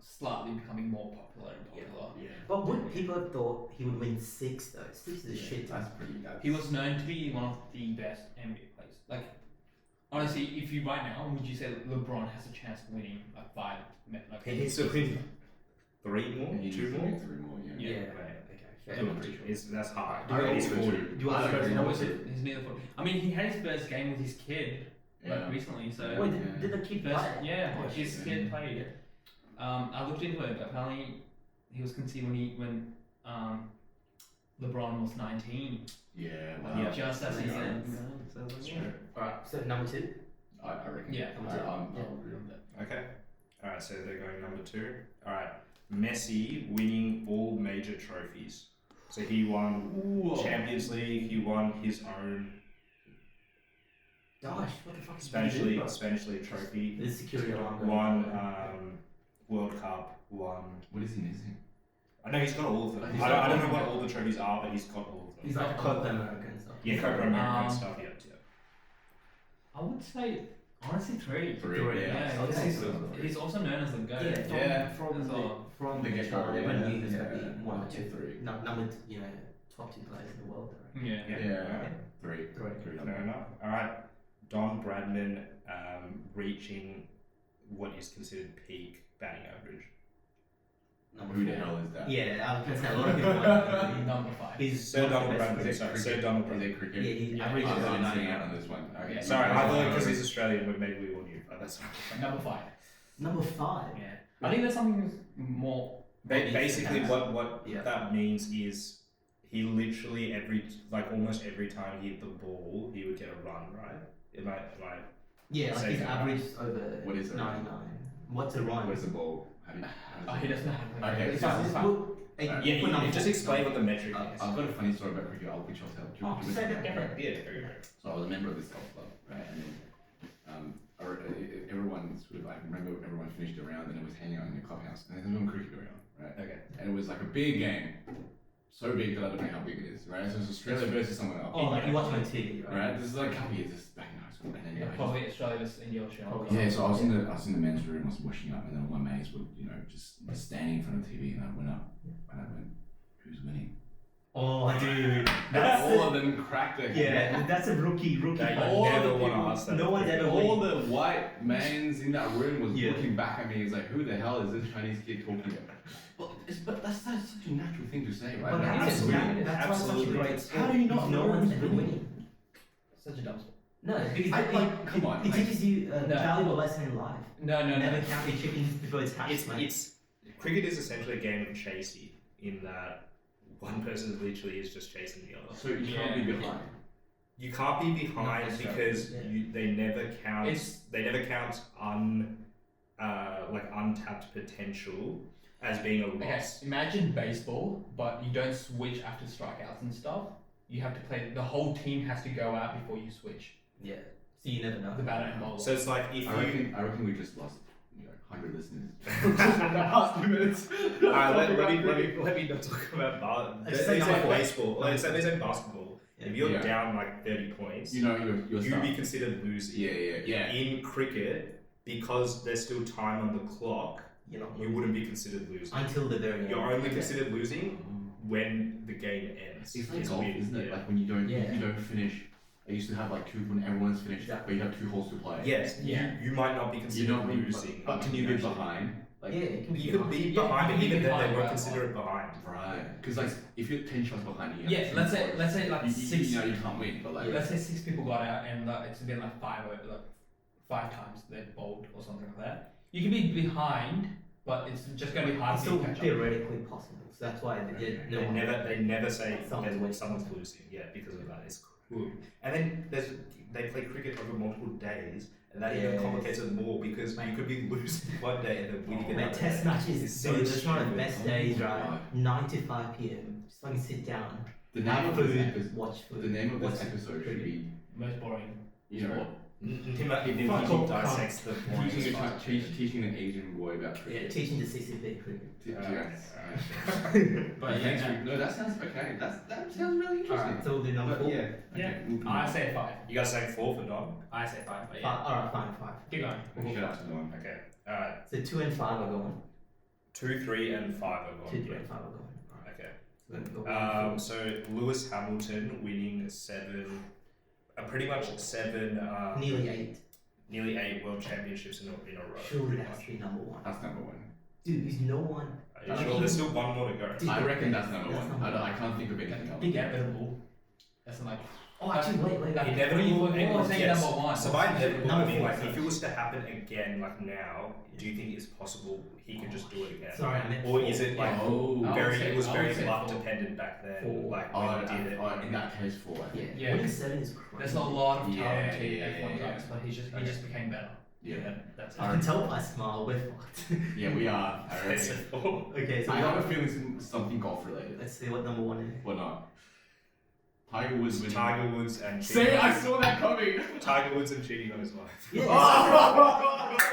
slightly becoming more popular and popular. Yeah. But would people have thought he would win 6 though? 6 is a shit ton. That's pretty. He was known to be one of the best NBA players. Like honestly, if you right now, would you say LeBron has a chance of winning like 5? Like He needs to win 3 more? He 2 needs to more? win 3 more. Yeah. Yeah. Right. Okay. I'm pretty sure. That's high. I reckon He's he's 40. Do you I want don't to know. What was it? His near foot. I mean, he had his first game with his kid Yeah. recently. So Wait, did the kid first, play? yeah, Oh, his shit. kid played. I looked into it. Apparently, he was conceived when LeBron was 19. Yeah. Yeah. Just as he Makes said. sense. So, That's yeah. true. Alright, so number 2. I reckon. Yeah. I'll agree on that. Okay. Alright, so they're going number 2. Alright. Messi winning all major trophies. So he won Champions League. He won his own Gosh, what the fuck is Spanish League trophy. The security alarm going Won off. World Cup. Won. What is he missing? I know he's got all of them. He's I don't know what all the trophies are, but he's got all of them. He's like Copa America and stuff. Yeah, Copa America and stuff. Yeah. I would say honestly three. Yeah. I would say he's, so. he's also known as the GOAT. From the the get-go, start, everyone knew he was yeah, going to be one or yeah, two, three. number, top 2 players in the world. Right? Yeah. Yeah. Three. Fair enough. All right. Don Bradman reaching what is considered peak batting average. Who the hell is that? Yeah, I was going to say a lot of people know. Number 5. He's Sir one of the Donald best Bradman. players. Sorry, Sir Donald Is Bradman. it cricket? Yeah, he's Yeah, average I'm over missing 99. out on this one. Okay. Yeah. Sorry, I thought because he's Australian, but maybe we all knew. But that's fine. Number 5. Number 5. Yeah. I think there's something more. Basically, Yeah. what Yeah. that means is he literally almost every time he hit the ball, he would get a run, right? Am I Yeah, like his Second. average over What is it? 99. What's a run? Where's the ball? Oh, he doesn't have. Okay, It's so- fine, so- Yeah, just explain what the metric is. I've got a funny story about cricket, which I'll tell. Oh, Do you say want that. to- Yeah. So I was a member of this golf club, right? And then everyone sort of, I remember everyone finished a round and it was hanging out in the clubhouse, and there's no cricket going on, right? Okay. And it was like a big game, so big that I don't know how big it is, right? So it's Australia versus someone else, Oh, like you watch on TV, right? right? This is like a couple years, this is back in high school, and then Yeah, probably Australia versus India or Sri Lanka. Probably. yeah, so I was in the men's room, I was washing up, and then all my mates were, just standing in front of the TV, and I went up, and I went, "Who's winning?" Oh, dude. All of them cracked their Yeah, that's a rookie. That you All never the want to people- ask that. No one's ever All winning. the white mans in that room was Yeah. looking back at me. He's like, "Who the hell is this Chinese kid talking about?" But that's such a natural thing to say, right? But Like, that's absolutely. that's why it's such a Absolutely. great sport. How do you not Because know no one's who's ever winning? winning? Such a dumb sport. No, because come on, it like- teaches you a No. valuable lesson in life. No. Never count your chickens before it's hatched, mate. It's cricket is essentially a game of chasey in that one person literally is just chasing the other. So you can't be behind. You can't be behind No, because yeah. they never count. It's- They never count untapped potential as being a Okay, loss. imagine baseball, but you don't switch after strikeouts and stuff. You have to play. The whole team has to go out before you switch. Yeah. So you never know. The batter and bowler. So it's like if I you. reckon we just lost 100 listeners. In the past 2 minutes. Let me not talk about Let's they say say number four. baseball. They say basketball. Yeah. If you're Yeah. down like 30 points, You're you'd stuck. be considered losing. Yeah. In cricket, because there's still time on the clock, You're not you wouldn't be considered losing. until the very end. You're only Yeah. considered losing when the game ends. It's like golf, weird, isn't it? yeah. Like when you don't Yeah. finish. I used to have like 2 when everyone's finished, Exactly. but you have 2 holes to play. Yes, Yeah. you might not be You considered don't be losing. but can you be behind? Like, Yeah, it can be You could be Yeah, behind, you but can be even then behind they won't by a consider it behind. right. Because like if you're 10 shots behind you, Yeah, let's say like you, six. you know you can't win, but like Let's say 6 people got out and it's been like 5 times they bowled or something like that. You can be behind, but it's just gonna be hard It's to still catch up. theoretically possible. So that's why They never say Someone's someone's winning. losing. Yeah, because of that. It's cool. And then they play cricket over multiple days, and that even Yes. complicates it more because you could be losing one day and then winning Mate, another test day. matches, It's so dude, it's one of the stupid. best days, Oh my right? God. 9 to 5 p.m. Just fucking sit down, the name have of this food, episode, watch food. the name of watch this episode should be Most boring. sport. Fuck off, dissects the boring Teaching stuff. teaching an Asian boy about Yeah, cricket. teaching the CCP cricket. But Thanks. yeah, No, that sounds okay. That sounds really interesting. Alright, so we'll do number 4. Yeah. Yeah. Okay, we'll- I say 5. You guys saying 4 for Dom? I say 5. But yeah. Alright, fine. Keep going. Okay, shout out to Dawn. Okay. Alright. So 2 and 5 are going. 2, 3, and 5 are 2, gone. 3, and 5 are going. Alright. Okay. So then we'll go 1, So Lewis Hamilton winning 7, pretty much 7, 4. Nearly 8. World Championships in a row. Surely pretty that's much. be number 1. That's number 1. Dude, there's no one. Are you sure? There's still one more to go. Dude, I reckon that's number That's 1. number I can't think of anything else. Inevitable. That's like. Oh, actually, wait. Inevitable. Everyone's saying Yes. number 1. So by inevitable, I Number mean four like if first. it was to happen again, like now, do you think it's possible he could just do it again? Sorry, I meant Or 4. is it like Oh, it was I would very say luck 4. dependent back then, 4. like when he did it. in that case, 4. I think. Yeah, Yeah. winning 7 is crazy. There's a lot of Yeah, talented yeah, F1 yeah. drivers, but he just became better. Yeah. That's I can tell by smile we're fucked. Yeah, we are. I reckon. Okay, so I have a feeling it's something golf related. let's see what number one is. What not? Tiger Woods winning. Tiger Woods and See, I saw that coming. Tiger Woods and cheating on his wife. Yeah. Oh! Let's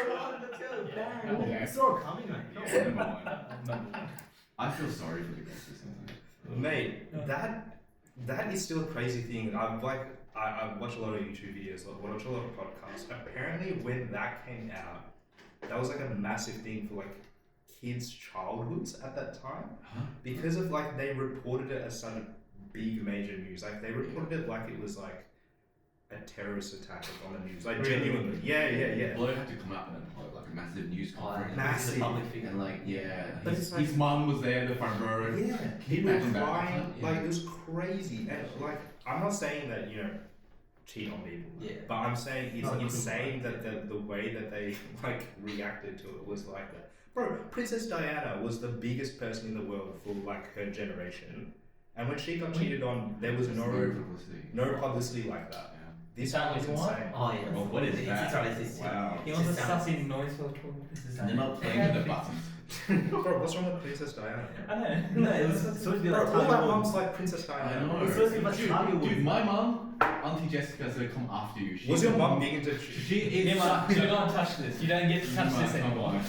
go. Yeah. Bang. Yeah. You saw it coming, mate. Come on. Number one. I feel sorry for the gangsters sometimes. Mate, that is still a crazy thing. I watch a lot of YouTube videos, I watch a lot of podcasts. Apparently, when that came out, that was like a massive thing for like kids' childhoods at that time, Huh? because of like they reported it as such a big major news. Like they reported it like it was like a terrorist attack on the news. Like Really? genuinely, yeah. Bloke had to come up and hold like a massive news conference. massive. He's a public figure. And like, yeah, But his, it's like- his mum was there in the front row. Yeah, Can you people imagine that? crying, Yeah. like it was crazy. And like, I'm not saying that cheat on people, Yeah. but I'm saying it's No, it insane couldn't. that the way that they like reacted to it was like that. Bro, Princess Diana was the biggest person in the world for like her generation, and when she got cheated on, there was no publicity like that. Yeah. This That one is was one? insane. Oh yeah. Well, what is It's that? sorry, it's Wow. He It wants a just sounds- sassy noise for talking. They're not playing with the buttons. Bro, what's wrong with Princess Diana? I know. No, it was supposed to be Bro, like all our Tiger mums Woods. like Princess Diana. I know. It's supposed to be like Tiger Woods. Dude, my mum, Auntie Jessica's gonna come after you. Was your mum big into She is. Yeah, man, do not touch this. You don't get to touch this Come anymore. on.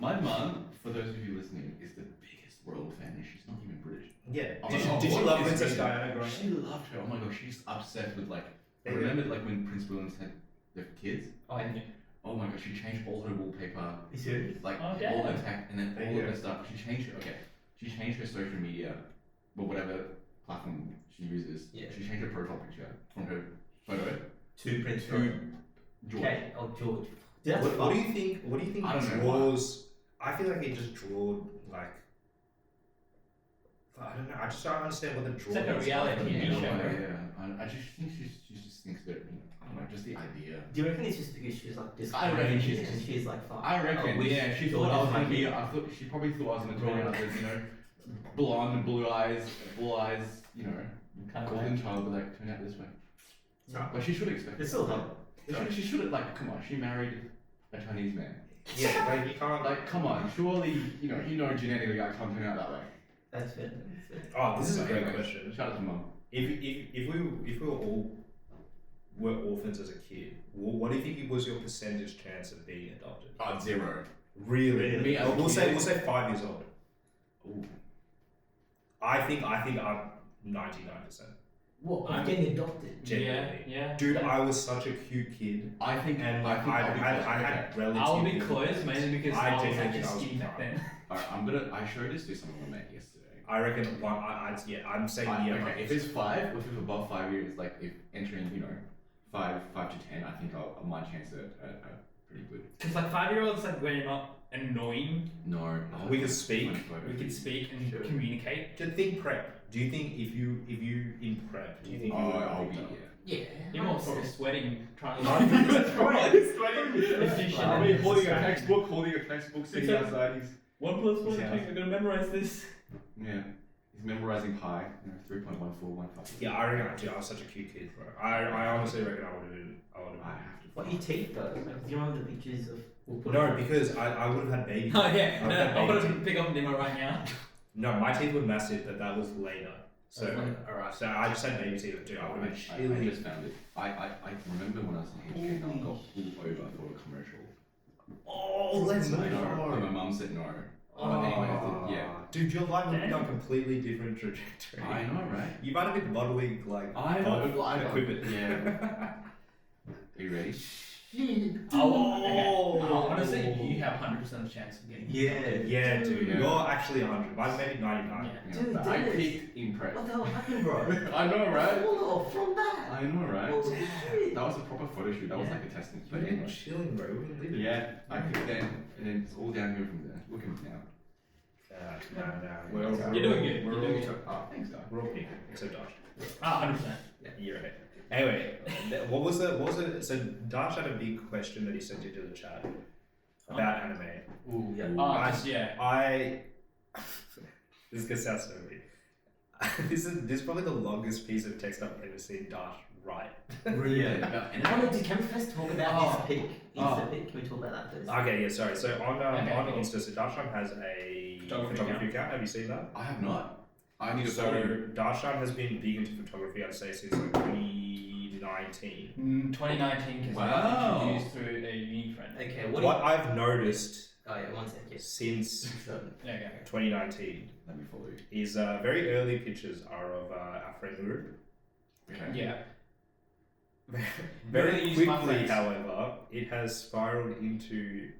My mum, for those of you listening, is the biggest royal fan, and she's not even British. Yeah. Oh, Did you what love is Princess this? Diana growing up? She loved her. Oh my gosh, she's obsessed with like. I Yeah. remember like when Prince William's had their kids. Oh, I knew. Oh my gosh, she changed all her wallpaper, You serious? like Oh, all yeah. intact, and then all Yeah. of her stuff. She changed her. Okay, she changed her social media, or whatever platform she uses. Yeah. She changed her profile picture from her photo Two Prince to George. Okay. Oh, George. Dude, that's What do fun. you think? What do you think I don't know draws? I feel like it just drawed like. I don't know. I just don't understand what the draw. like a is. reality Yeah, TV show. I just think she just thinks that I don't know, just the idea. Do you reckon it's just because she's like this? I reckon she's and just- she's like fun. I reckon. wish Yeah, she George thought I was was gonna like be. you. I thought she probably thought I was gonna turn out as blonde, blue eyes, Kind of golden child, but like turn out this way. Yeah. But she should expect. It's it. still hot. She should have like. Come on, she married a Chinese man. Yeah, like you can't. Like, come on, surely you know genetically I can't turn out that way. That's fair. That's fair. Oh, this is a great Anyway, question. Shout out to mum. If we were all were orphans as a kid, what do you think was your percentage chance of being adopted? 0. Really? Me as a We'll kid? say 5 years old. Ooh. I think I'm 99%. What? I'm- Of getting adopted? Genuinely. Yeah. Dude, I was such a cute kid, I think. and I like think I I'll be had close. Okay. relatively. I'll be close mainly because I I was genuinely actually think I was skinny back fine. then. Alright, I showed this to someone I met yesterday. I reckon one. I'm saying Okay, if it's 5, or if it's above 5 years, like if entering, 5 to 10, I think my chances are pretty good. Because like 5-year-olds, like when you're not annoying, No, We can speak. we can speak and Sure. communicate. To think prep. Do you think if you in prep, do you think Oh, you would I'll be picked up? yeah. Yeah. You're more sort of sweating, trying to. Not even- Efficient. I mean, holding a textbook, sitting outside, He's 1 plus 1, Yeah. I'm gonna memorize this. yeah, he's memorizing pi. 3.1415. Yeah, I reckon dude, I was such a cute kid, bro. I honestly reckon I would have been. I have to. What your teeth though? Like, do you remember the pictures of? We'll put No, because I would have had baby. Oh teeth. yeah, I would have I'm had baby gonna teeth. pick up Nemo right now. No, my teeth were massive, but that was later. So, Alright. so I just had baby teeth. Dude, I would have been I chilling. just found it. I remember when I was in HK, I got pulled over for a commercial. Oh, let's I know, go. but my mum said no. Oh, But anyway, yeah. Dude, your life would have been Damn. on a completely different trajectory. I know, right? You might have been modeling like I know, golf equipment. Yeah. Are you ready? Oh, honestly, you have 100% chance of getting. Yeah. Yeah, dude, Yeah. you're actually 100. Mine maybe 99. Yeah. Yeah, Dude, but I Dennis. picked in prep. What the hell happened, bro? I know, right? Fall off from that. I know, right? Holy shit. That was a proper photo shoot. That was Yeah. like a testing. But But anyway. chilling, bro. We can leave it. Yeah, I picked then, and then it's all downhill from there. Look at me now. No. You're doing good. We're You're doing all, good. Oh, thanks, guy. we're all peaking, except Dash. Ah, 100%. You're right. Anyway, what was the? So Dash had a big question that he sent into the chat about anime. Ooh, yeah. Ah, just, yeah. This is gonna sound so weird. This is probably the longest piece of text I've ever seen Dash right. Really? Yeah. Oh, no, can we first talk about his pic? Insta pic. Can we talk about that first? Okay, yeah, sorry. So on cool. Insta, so Darshan has a Photography account. Have you seen that? I have not. I need to So follow you. Darshan has been big into photography, I'd say, since like 2019. 2019 because Wow. I got introduced through a uni friend. Okay, What I've noticed Oh, yeah, 1 second. since Okay. 2019 Let me follow you. is very early pictures are of our friend group. Okay. Yeah. Very Really use my quickly, friends. however, it has spiraled into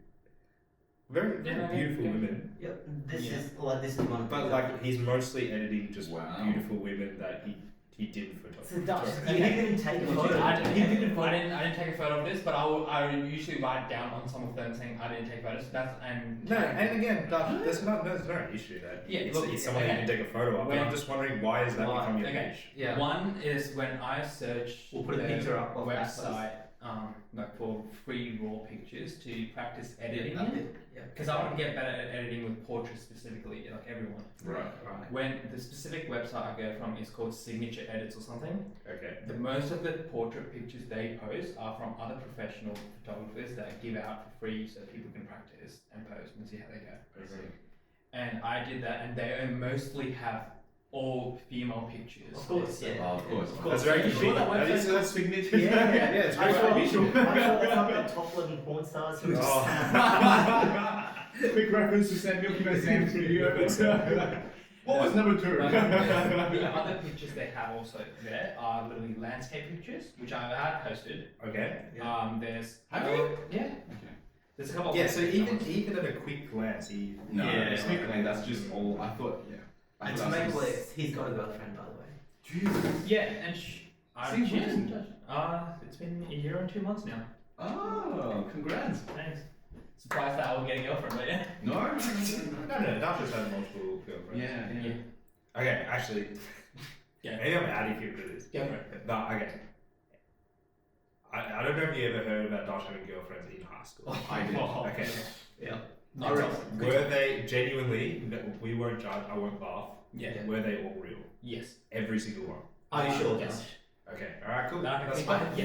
very beautiful women. Yep, this is one of But the- like he's mostly editing just Wow. beautiful women that he didn't So Dash, photograph. you didn't take a photo. I didn't take a photo of this, but I would usually write down on some of them saying I didn't take photos. No, and again, there's no issue that Yeah, it's, look, it's someone okay. you can take a photo of. But I'm just wondering why is that becoming your okay. niche? Yeah. One is when I searched We'll put a the picture up of that website, like for free raw pictures to practice editing. Yeah. Because I want to get better at editing with portraits specifically, like everyone. Right. When the specific website I go from is called Signature Edits or something, Okay. the most of the portrait pictures they post are from other professional photographers that give out for free so people can practice and post and see how they go. And I did that, and they mostly have all female pictures. Of course, yeah. Oh, of course. That's very Are you sure that convenient. website's called Signature? Yeah. It's I very saw visual. top 11 porn stars who just Quick reference to Sam Milky Way Sam's video. What was number 2? The other pictures they have also there are literally landscape pictures, which I had posted. Okay. There's Have you? Yeah. Okay. There's a couple. Of Yeah. So even landscape at a quick glance, he No, Yeah. Sneakerland, that's just all. I thought, yeah. I And thought to that make was- clear, he's got a girlfriend, by the way. Jesus. ones. Yeah, and Since she when? it's been a year and 2 months now. Oh, congrats. Thanks. Surprised that I will get a girlfriend, but yeah. No. no, Darshan's had multiple girlfriends. Yeah. Okay, actually, Yeah. maybe I'm adding here to this. Go for it. No, okay. I don't know if you ever heard about Darshan having girlfriends in high school. I did. Okay. Yeah. Not real. Were they genuinely? We won't judge. I won't laugh. Yeah. Were they all real? Yes. Every single one. Are you sure? Yes. Okay. All right. Cool. That I can That's think fine. of.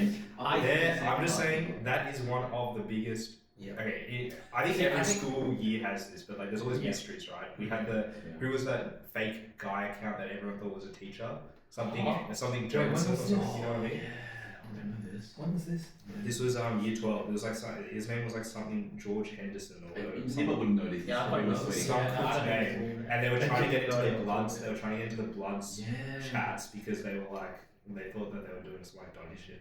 Yes. I'm just saying that is one of the biggest. Yeah. Okay. I think Yeah, every I think- school year has this, but like there's always Yeah. mysteries, right? We had the who was that fake guy account that everyone thought was a teacher? Something Wait, Johnson or when was something. this? You know what I mean? I don't know this. When was this? This was year 12. It was like his name was like something George Henderson or whatever. People wouldn't know this. Yeah, I probably know. Some Yeah, I kid's don't name. know. And they were trying to get into Yeah. the Bloods. They were trying to get into the Bloods Yeah. chats because they were like they thought that they were doing some like dodgy shit.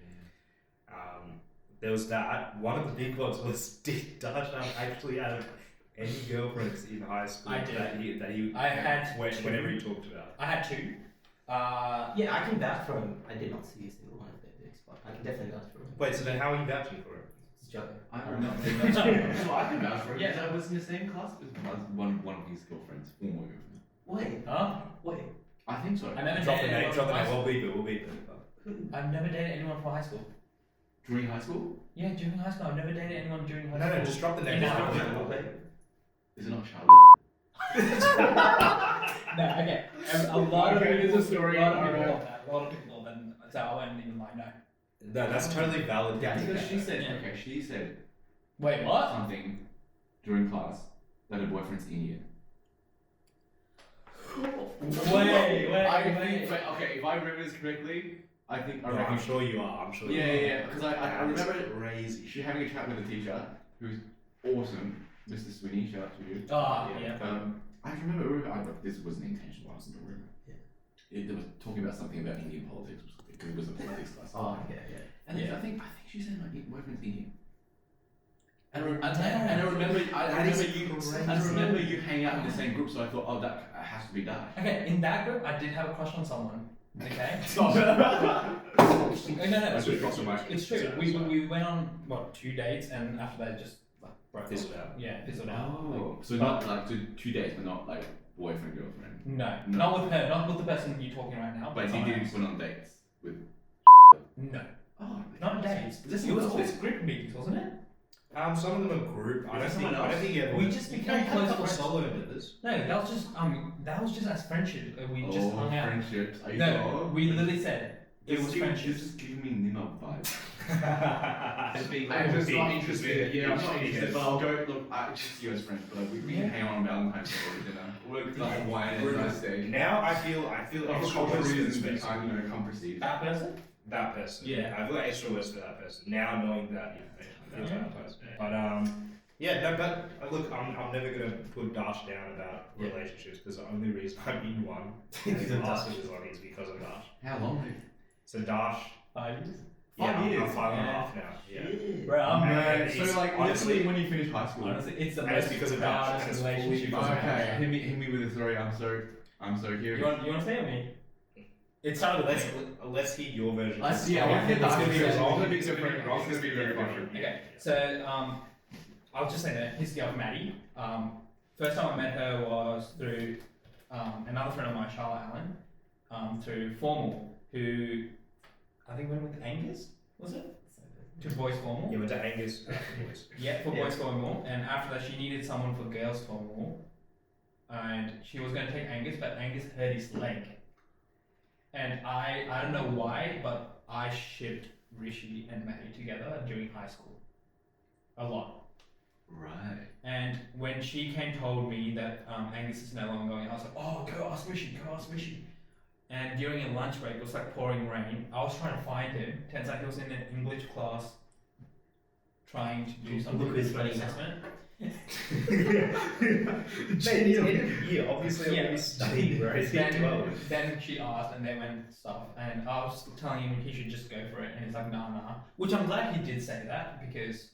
There was that. One of the big ones was did Darshan actually have any girlfriends in high school I did. that he I had whenever he talked about? I had 2. Yeah, I can vouch for him. I did not see a single one of their dicks, but I can definitely vouch for him. Wait, so then how are you vouching for it? It's a joke. I don't know. So I can vouch for it. Yeah. Yeah, I was in the same class with one of his girlfriends, former girlfriend. Wait, Huh? wait. I think so. I never Drop the dated name. anyone Drop the from high name. school. We'll beep it. I've never dated anyone from high school. During high school? Yeah, during high school. I've never dated anyone during high No, school. no, just drop the name. No, Just drop the no, name. Is it not Charlotte? No, okay. A lot of Okay, people, there's a story. A lot of people Alright. love that. A lot of people love that. So I won't even like no. No, that's totally valid. Yeah, because she said, Yeah. okay, she said Wait, what? something during class that her boyfriend's Indian. Wait. I think, but, okay, if I remember this correctly, I think No, around. I'm sure you are. I'm sure. Yeah, you are. yeah, because I That is remember crazy. she having a chat with a teacher who's awesome, Mr. Sweeney, shout out to you. Oh, yeah. I remember, this wasn't intentional, I wasn't a rumor. Yeah. They were talking about something about Indian politics or something, because it was a politics class. Oh, yeah. And Yeah. I think she said my boyfriend's Indian. And I remember you hang out in the same group, so I thought, oh, that has to be that. Okay, in that group, I did have a crush on someone. Okay. Stop. No, That's what crossed my mind. it's true. We went on 2 dates, and after that, just like broke Fizzled up. out. Yeah, fizzled out. Oh, so not like 2 dates, but not like boyfriend girlfriend. No, No. not with her, not with the person you're talking right now. But you someone did else. went on dates with. No, Oh, not dates. This It was is always group meetings, wasn't it? Some of them are group. I don't think. Someone I don't else? think you ever. We just you became had a close couple friends. solo members. No, that was just as friendship. We just hung out. friendships. Are you No, sure? we literally said It was friendship. Just giving me Nimmer vibes. Just being I'm just not big, interested. Yeah, I'm not big, interested. big. But I'll go. Look, just you as friends, but like, we can hang out on Valentine's Day or dinner. We'll like wine and a nice day. Now I feel For extra cultural worse for reasons, this we person. can't, come proceed. That person? That person. Yeah. I feel extra worse for that person. Now knowing that information, I feel bad. But yeah, no, but look, I'm never gonna put Dash down about relationships because the only reason I'm in one is because of Dash. How long? So Dash, 5 years. yeah, 5 years. I'm 5.5 now. Yeah. Shit. Bro, I'm Man, mad. So it's like, honestly- literally when you finish high school. Honestly, it's the And it's most because of Dash, and proudest it's fully relationship because of I've Okay, had. hit me with a story. I'm so curious. You want to say it or me? It started with Let's hear your version. Yeah, I want to hear It's Dash's gonna be version. wrong. It's gonna be It's gonna be different. wrong. It's gonna be very different. Okay, so I'll just say that his girl Maddie. First time I met her was through another friend of mine, Charlotte Allen, through Formal, who I think went with Angus, was it? To Boys Formal. You went to Angus afterwards. Yeah, for Boys Formal, and after that she needed someone for Girls Formal, and she was going to take Angus, but Angus hurt his leg, and I don't know why, but I shipped Rishi and Maddie together during high school, a lot. Right. And when she told me that Angus is no longer going, I was like, oh, go ask Rishi. And during a lunch break, it was like pouring rain. I was trying to find him. Turns out he was in an English class trying to do something Look with who's the running now. assessment. Yeah, obviously Yeah. I'm studying, bro. It's year 12. Then she asked, and they went stuff. And I was telling him he should just go for it. And he's like, nah. Which I'm glad he did say that because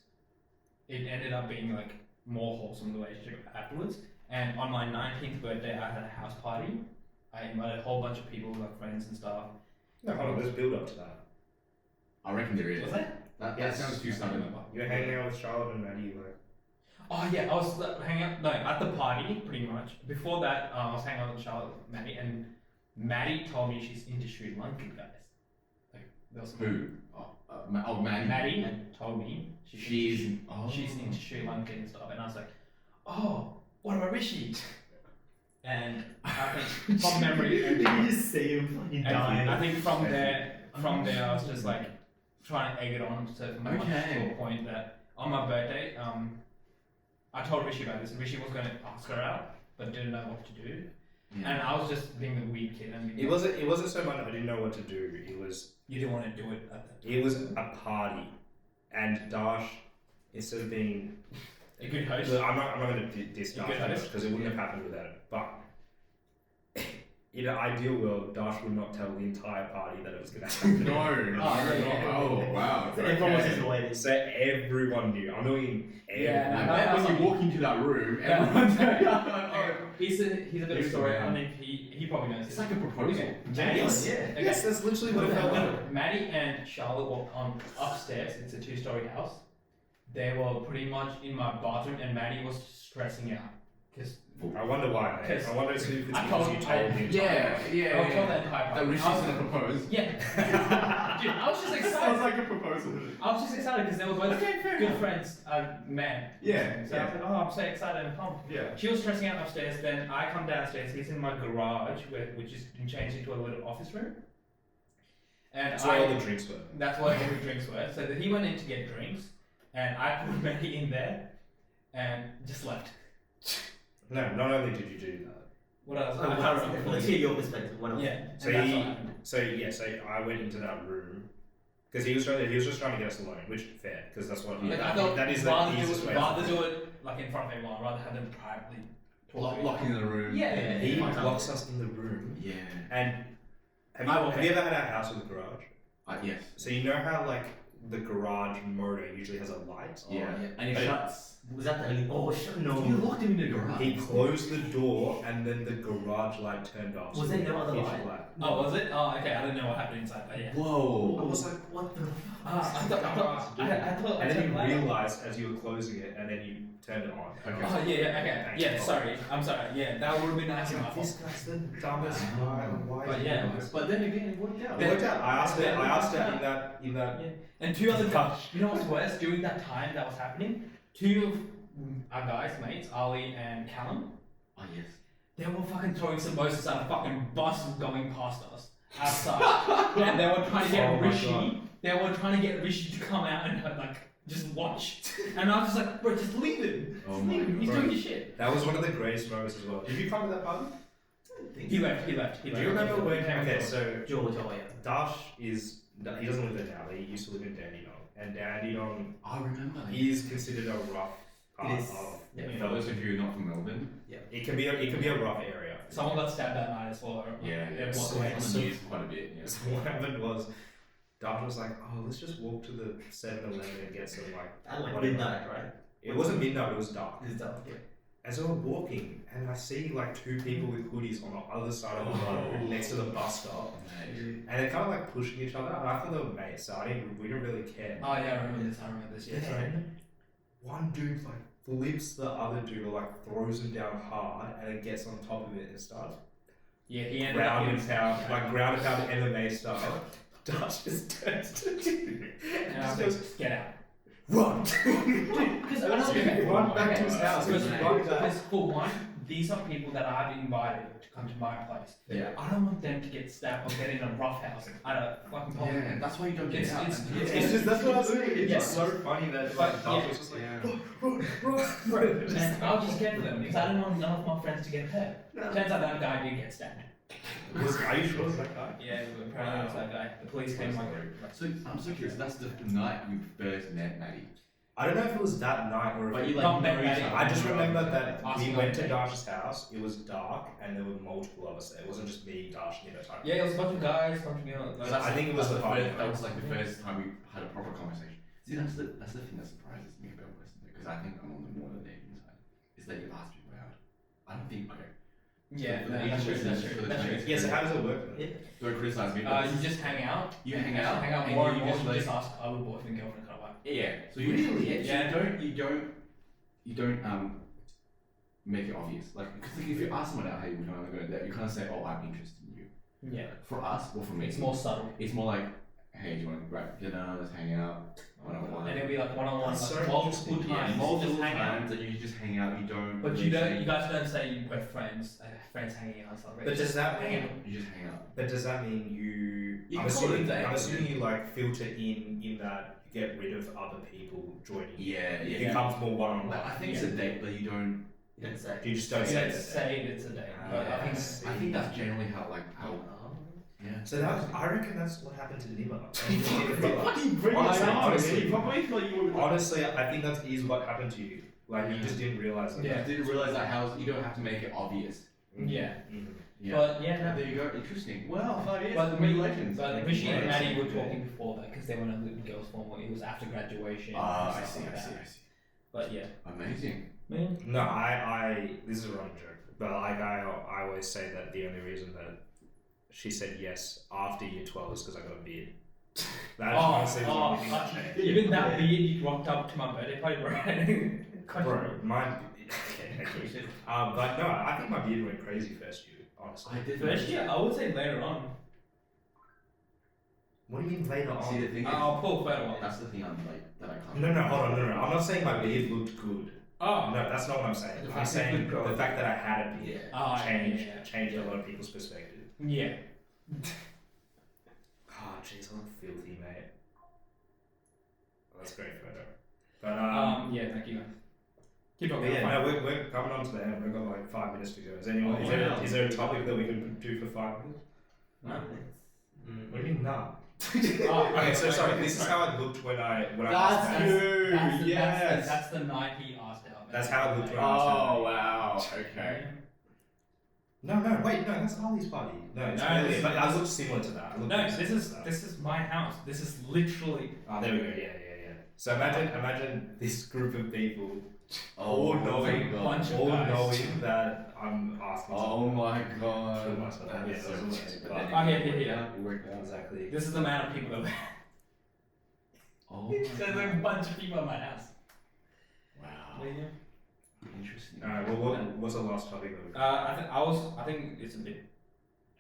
it ended up being like more wholesome relationship afterwards. And on my 19th birthday, I had a house party. I invited a whole bunch of people, like friends and stuff. No, hold on, let's build up to that. I reckon there is. Was that? That sounds too sudden. You're hanging out with Charlotte and Maddie, like. Oh yeah, I was hanging out at the party pretty much. Before that, I was hanging out with Charlotte, Maddie, and Maddie told me she's into Sri Lankan guys. Like there was Who? Maddie. Maddie told me She's she's into Sri Lankan and stuff, and I was like, oh, what about Rishi? And I think from memory, and, You just see him fucking dying. I think from there, I was just like trying to egg it on to much to a point that on my birthday, I told Rishi about this. Rishi was going to ask her out, but didn't know what to do, and I was just being the weird kid. And It wasn't so much I didn't know what to do. you didn't want to do it at that time. It was a party, and Dash, instead of being A good host. look, I'm not going to diss A Dash good host? because it wouldn't have happened without it. But in an ideal world, Dash would not tell the entire party that it was going to happen. Oh, wow. So everyone was just waiting. So everyone knew. I'm doing Yeah, And no, then that's when you like- walk into that room, Yeah. everyone's He's a bit of a He's story. the I man. mean, he probably knows. It's this. like a proposal. Okay. Yes. Okay. Yes, that's literally what it felt like. When Maddie and Charlotte were on upstairs, it's a 2-story house. They were pretty much in my bathroom, and Maddie was stressing out because I wonder why, mate. Because I wonder if it's I because told- you told me. Yeah. I was told the entire That party. Rishi's I was- gonna propose. Yeah, dude, I was just Sounds excited. like a proposal. I was just excited because they were both fair good friends, men. Yeah, So I was like, oh, I'm so excited and pumped. Yeah. She was stressing out upstairs. Then I come downstairs. He's in my garage, which is been changed into a little office room. And That's where all the drinks were. that's where all the drinks were. So that he went in to get drinks, and I put Maddie in there, and just left. No, not only did you do that. What else? Oh, I can't remember. Let's hear your perspective. What else? Yeah. So and that's he- what happened. So I went into that room because he was just trying to get us alone, which fair because that's what Like, I thought that is the rather easiest way. do it like in front of everyone, rather have them privately talk to each Locking in the room. Yeah. He Yeah. locks us in the room, Yeah. and have I- you ever had a house with a garage? Yes. So you know how like the garage motor usually has a light. Yeah. And it But- shuts. Was that the only? Oh shit! No. You locked him in the garage. He closed the door and then the garage light turned off. Was so there no we other pitch light? black. Oh, was it? Oh, okay. I didn't know what happened inside, but yeah. I Whoa. was like, what the? I thought. And then you realised as you were closing it, and then you turned it on. Okay. Oh yeah, okay. Yeah, sorry. I'm sorry. Yeah, that would have been nice enough. This guy's the dumbest guy. Why? But yeah. But then again, it worked out. It worked out. I asked her in that. Yeah. And two other guys. You know what's worse? During that time that was happening, two of our guys, mates, Ali and Callum, Oh yes. they were fucking throwing samosas at a fucking bus going past us. outside, and they were trying to get Oh my Rishi. God. They were trying to get Rishi to come out and like just watch. And I was just like, bro, just leave him. Oh Just my leave him. He's God. doing his shit. That was one of the greatest moments as well. Did you come to that party? He left. Do you remember when? Okay, so George, oh yeah. Dash is he doesn't live there now, but he used to live in Dandenong, and Dandenong I remember. is considered a rough part It is. of. Yeah. For those of you who are not from Melbourne, It can be a rough area. Someone got stabbed that night as well. yeah, It it's was on like, the news quite a bit. Yeah. So what happened was, Dash was like, "Oh, let's just walk to the 7-Eleven and get some like." At like whatever." midnight, right? It wasn't midnight; it was dark. This stuff, yeah. And so we're walking, and I see like two people with hoodies on the other side of the road next to the bus stop, and they're kind of like pushing each other. And I thought they were mates, so we didn't really care. Oh yeah, I remember this. Yeah, sorry. Then one dude like flips the other dude, or like throws him down hard, and then gets on top of it and starts Yeah, he ended ground up and pound, like ground and pound MMA style. Dash just turns to dude and I and was just like, goes, get out. "Run!" Because I don't Run back to his house. Because Just run back. for one, these are people that I've invited to come to my place. Yeah. I don't want them to get stabbed or get in a rough house at a fucking Yeah, public. that's why you don't get It's- out. it's- man. It's just that's what I was saying. It's Yeah. just so funny that But, Dash yeah. was just like, Yeah. "Run!" And I'll just get them because I don't want none of my friends to get hurt. Turns out that guy did get stabbed. Are you sure it was that guy? Yeah, apparently it was that guy. The police came like. So I'm so curious. That's the night you first met Maddie. I don't know if it was that night or if But it- you Not like met know each Maddie. other. I just remember that Asking we went her to name. Dash's house. It was dark, and there were multiple of us there. It wasn't just me, Dash, and type. Yeah, it was a bunch of guys, bunch of girls. So I think it was That's the party. first, that was like the first time we had a proper conversation. See, that's the thing that surprises me about Western, because I think I'm on the more than dating side. Is that you ask people out. I don't think okay. Yeah, For the no, Asian that's true. listeners, That's for true. the That's true. Chinese Yeah, so how does it work then? Yeah. Don't criticize me. You just hang out. You hang out. Hang out and more you and more. just You like just ask, "Are we boyfriend girlfriend?" kind of like. yeah. So you Really? yeah. So you don't make it obvious. Like because if you ask someone out, hey, we're gonna go to that, you kind of say, oh, I'm interested in you. Yeah, For us or for me, it's more subtle. It's more like, hey, do you want to grab dinner? Let's hang out. One-on-one. And it'll be like one-on-one, That's like so multiple interesting. times. Yeah, multiple just hang out. times, and you just hang out. You don't. But really you don't. say- You guys don't say we're friends. Friends hanging out. Stuff, right? But does that hang out. mean? You just hang out. But does that mean you? You I'm can call it a assuming. date. I'm assuming you like filter in that you get rid of other people joining. Yeah, It yeah. becomes more one-on-one. Like, I think it's a date, but you don't. You don't say. You just don't You say don't that. say it's a date. But I think I think that's generally how how. Yeah. So I reckon that's what happened to Nima. Honestly, I think that is what happened to you. Like you just didn't realize it. Yeah. I didn't realize that how you don't have to make it obvious. Yeah. Mhm. Yeah. But yeah, no. There you go. Interesting. Well, 5 years. But Congratulations. But Thank Rishi you. and Maddie were talking before that because they were in a girls' form. It was after graduation. Ah, and I stuff see. like I see. that. I see. But yeah, Amazing. man. No, I this is a running joke, but like I always say that the only reason that she said yes after year 12 is because I got a beard. That honestly was the only thing that changed. Even that beard you rocked up to my birthday party, bro. Bro, mine. Okay, thank you. But no, I think my beard went crazy first year. Honestly. I did. First year, I would say later on. What do you mean later See, on? the thing is, I'll pull a photo up. that's the thing I'm like that I can't. No, hold on, no. I'm not saying my beard looked good. Oh, No, that's not what I'm saying. The I'm fact saying it could grow. the fact that I had a beard Yeah. changed a lot of people's perspective. Yeah. Oh, jeez, I look filthy, mate. Well, that's a great photo. But Yeah, thank you. Keep but talking. yeah, no, we're coming on to the end. We've got like 5 minutes to go. Is anyone? Oh, is, wow. there a topic that we can do for 5 minutes? No. What do you mean, nah? Oh, Okay, so sorry. This is how it looked when I That's asked that. good. Yes. That's the night he asked out. That's how it looked when I asked Oh wow. Okay. No, wait, no, that's Ali's party. No, it's No, really, this- but I look similar to that. I look No, very this similar to is my house. This is literally. that. Oh, there we go. Yeah. So imagine this group of people Oh knowing, my bunch god. of all guys. knowing that I'm asking. Oh my Kill god. myself. That Yeah, is so that's funny. what- But Oh, then yeah, it worked yeah. out, it worked out. Exactly. This is the amount of people that. Oh There's my a god. bunch of people in my house. Wow. Yeah. Interesting. Alright, well, what's the last topic that we I think it's a bit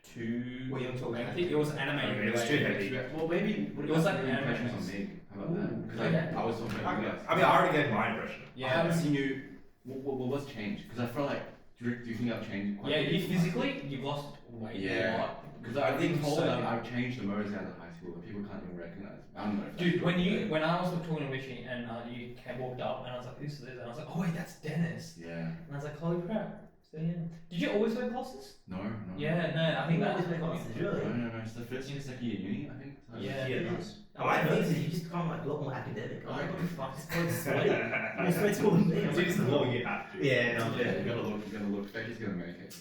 too. What you want to talk about? I think it was anime. Okay, it's too related. heavy. Well, maybe what It was about like the an impressions animation. on Meg? How about that? Ooh, Because okay. I was talking about you guys. I mean, I already gave my impression. I haven't seen you. What's changed? Because I feel like do you think I've changed quite? Yeah, a bit? you physically you've lost weight Yeah. a lot Because I've been told that I've changed the most out of high school that people can't even recognize. I don't know. If Dude, that's when true, when I was talking to Richie and you walked up and I was like, who's this? And I was like, oh wait, that's Dennis. but- Yeah. And I was like, holy crap. So yeah. Did you always wear glasses? No. Yeah, no, I think You that always wear glasses, really? No. It's the first year, second year uni, I think. So Yeah. Yeah, nice. I noticed you just become like a lot more academic. I'm like, what the fuck? This boy's sweaty. Your sweat's more than me. I'm like, It's more you have to. Yeah, no, Yeah, you gotta look. Becky's gonna make it.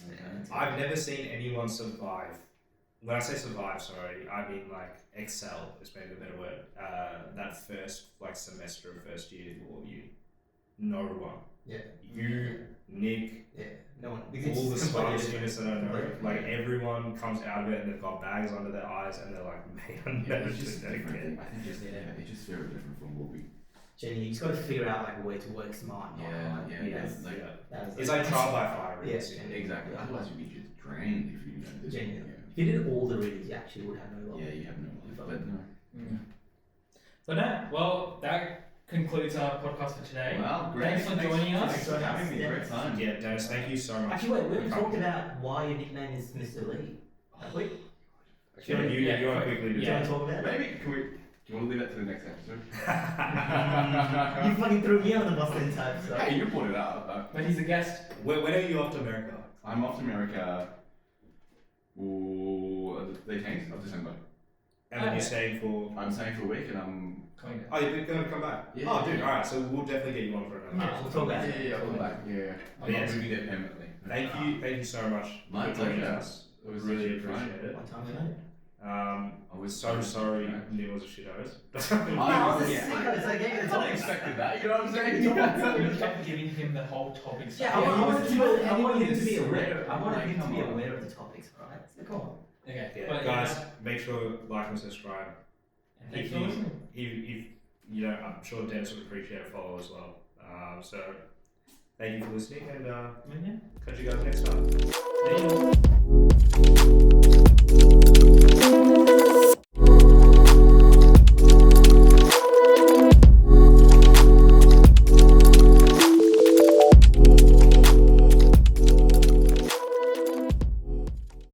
I've never seen anyone survive. When I say survive, sorry, I mean like excel is maybe a better word. That first like semester of first year or uni. No one. Yeah. You, Nick, Yeah, no one. all the Spartan completely students that I know, Completely. like everyone comes out of it and they've got bags under their eyes and they're like, man, Yeah, never it's did just that different. again. I think it's just very different from what we. Jenny, you just got to figure out like a way to work smart. Not hard. It's like That's It's like trial by fire. Yeah, Really. exactly. Otherwise, you'd be just drained if you know this. Genuinely. If you did all the readings, you actually would have no Yeah, life. you have no life, but no. But no, well, that concludes our podcast for today. Wow, great. Thanks for joining us. Thanks for having me. Yeah. Great time. Yeah, Dennis, thank you so much. Actually, wait, we haven't for talked coming. about why your nickname is Mr. Lee. Have we? Yeah, you want to quickly Do do you that? want to talk about it? Maybe can we? Do you want to leave that to the next episode? You fucking threw me on the bus then, type. So. Hey, you brought it up. But he's a guest. When are you off to America? I'm off to America. The 18th of December. And then Okay. you're staying for. I'm staying for a week, and I'm. Coming down. Oh, you're going to come back? Yeah. Oh, dude, alright, so we'll definitely get you on for another. Yeah, we'll talk about it. I'll come back. Yeah. I'm Yes. not moving there permanently. Thank you so much. My for joining pleasure. us. It was Really such a fun. appreciate it. One time ago. I was so sorry Neil was a shithouse. I was Yeah. sick. It's like, yeah, I it's kind all- of expected that. You know what I'm saying? You kept giving him the whole topic. Yeah, Yeah, I wanted he was- I wanted him to be he was aware. surreal. I wanted Like, him to come be on. aware of the topics, right? So come on. Okay, Yeah, but guys, make sure like and subscribe. and thanks for listening. If you know, I'm sure Dennis would appreciate a follow as well. So thank you for listening, and Yeah. catch you guys next time. See you.